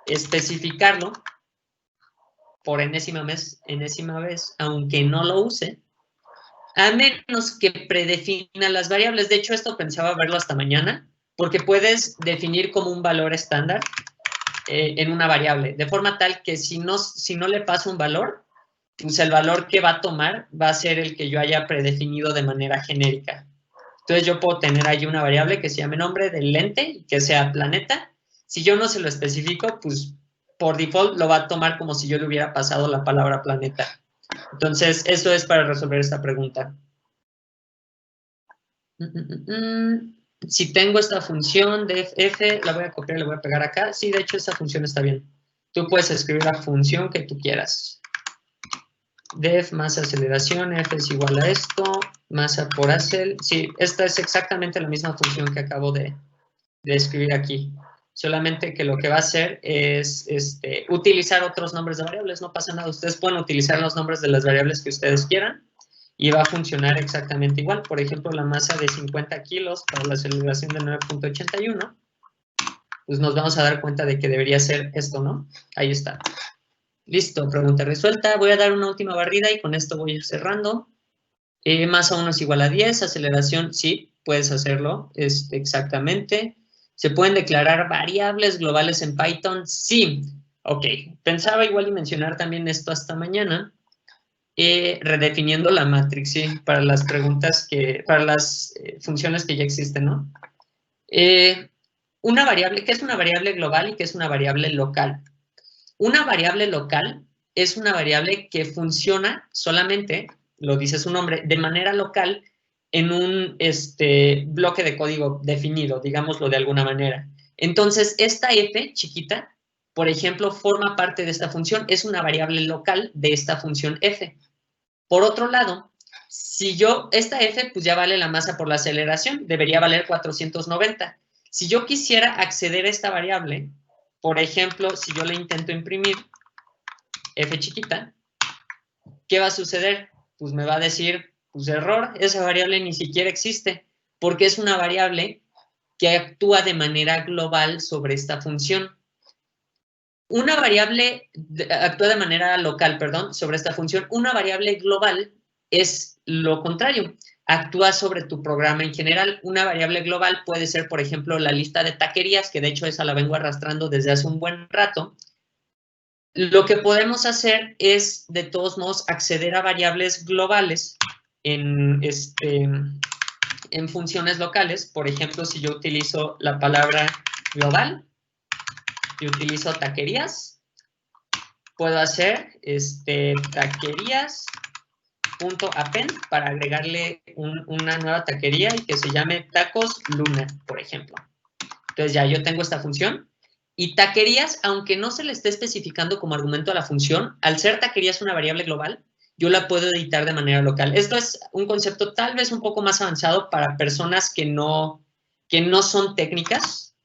Speaker 1: especificarlo por enésima vez, aunque no lo use, a menos que predefina las variables. De hecho, esto pensaba verlo hasta mañana, porque puedes definir como un valor estándar en una variable, de forma tal que si no le paso un valor, pues el valor que va a tomar va a ser el que yo haya predefinido de manera genérica. Entonces yo puedo tener ahí una variable que se llame nombre del lente y que sea planeta. Si yo no se lo especifico, pues por default lo va a tomar como si yo le hubiera pasado la palabra planeta. Entonces, eso es para resolver esta pregunta. Si tengo esta función de f, la voy a copiar y la voy a pegar acá. Sí, de hecho, esta función está bien. Tú puedes escribir la función que tú quieras. Def más aceleración, f es igual a esto, masa por acel. Sí, esta es exactamente la misma función que acabo de escribir aquí. Solamente que lo que va a hacer es utilizar otros nombres de variables, no pasa nada. Ustedes pueden utilizar los nombres de las variables que ustedes quieran y va a funcionar exactamente igual. Por ejemplo, la masa de 50 kilos para la aceleración de 9.81, pues nos vamos a dar cuenta de que debería ser esto, ¿no? Ahí está. Listo, pregunta resuelta. Voy a dar una última barrida y con esto voy a ir cerrando. Masa 1 es igual a 10, aceleración, sí, puedes hacerlo, exactamente. ¿Se pueden declarar variables globales en Python? Sí. Ok, pensaba igual y mencionar también esto hasta mañana. Redefiniendo la matrix, sí, para las preguntas para las funciones que ya existen, ¿no? Una variable, ¿qué es una variable global y qué es una variable local? Una variable local es una variable que funciona solamente, lo dice su nombre, de manera local en un bloque de código definido, digámoslo de alguna manera. Entonces, esta f chiquita, por ejemplo, forma parte de esta función, es una variable local de esta función f. Por otro lado, si esta f pues ya vale la masa por la aceleración, debería valer 490. Si yo quisiera acceder a esta variable, por ejemplo, si yo le intento imprimir f chiquita, ¿qué va a suceder? Pues me va a decir, pues error, esa variable ni siquiera existe, porque es una variable que actúa de manera global sobre esta función. Una variable actúa de manera local, perdón, sobre esta función. Una variable global es lo contrario, actúa sobre tu programa en general. Una variable global puede ser, por ejemplo, la lista de taquerías, que de hecho esa la vengo arrastrando desde hace un buen rato. Lo que podemos hacer es, de todos modos, acceder a variables globales en funciones locales. Por ejemplo, si yo utilizo la palabra global y utilizo taquerías, puedo hacer taquerías.append para agregarle una nueva taquería y que se llame tacos Luna, por ejemplo. Entonces ya yo tengo esta función. Y taquerías, aunque no se le esté especificando como argumento a la función, al ser taquerías una variable global, yo la puedo editar de manera local. Esto es un concepto tal vez un poco más avanzado para personas que no son técnicas,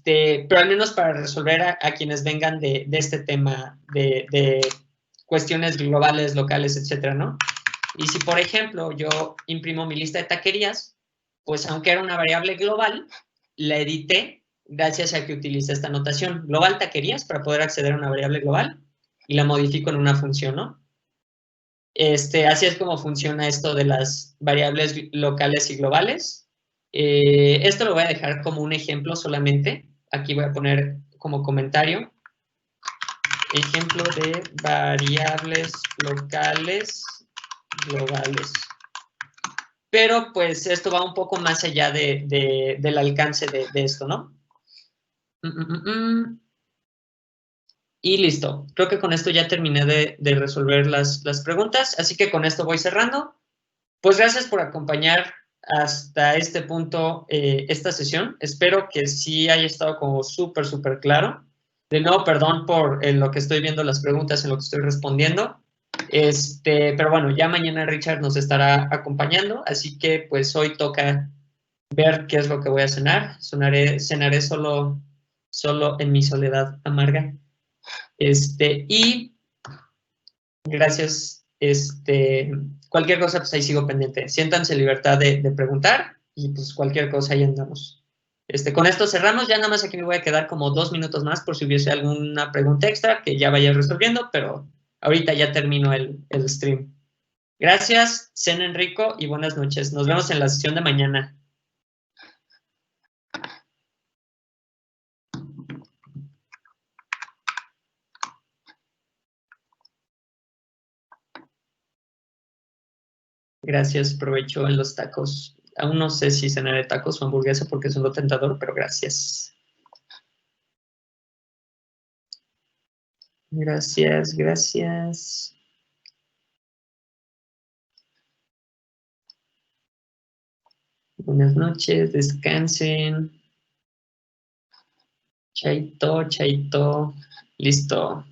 Speaker 1: pero al menos para resolver a quienes vengan de este tema de cuestiones globales, locales, etcétera, ¿no? Y si, por ejemplo, yo imprimo mi lista de taquerías, pues aunque era una variable global, la edité gracias a que utilicé esta notación global taquerías para poder acceder a una variable global y la modifico en una función, ¿no? Así es como funciona esto de las variables locales y globales. Esto lo voy a dejar como un ejemplo solamente. Aquí voy a poner como comentario. Ejemplo de variables locales globales. Pero pues esto va un poco más allá del alcance de esto, ¿no? Y listo. Creo que con esto ya terminé de resolver las preguntas, así que con esto voy cerrando. Pues gracias por acompañar hasta este punto esta sesión. Espero que sí haya estado como súper, súper claro. De nuevo, perdón por lo que estoy viendo las preguntas, en lo que estoy respondiendo. Pero bueno, ya mañana Richard nos estará acompañando, así que pues hoy toca ver qué es lo que voy a cenar. Cenaré solo en mi soledad amarga. Y gracias, cualquier cosa, pues ahí sigo pendiente. Siéntanse en libertad de preguntar y pues cualquier cosa ahí andamos. Con esto cerramos, ya nada más aquí me voy a quedar como 2 minutos más por si hubiese alguna pregunta extra que ya vaya resolviendo, pero ahorita ya termino el stream. Gracias, cenen rico y buenas noches. Nos vemos en la sesión de mañana. Gracias, provecho en los tacos. Aún no sé si cenaré tacos o hamburguesa porque es un tentador, pero gracias. Gracias, gracias. Buenas noches, descansen. Chaito, chaito. Listo.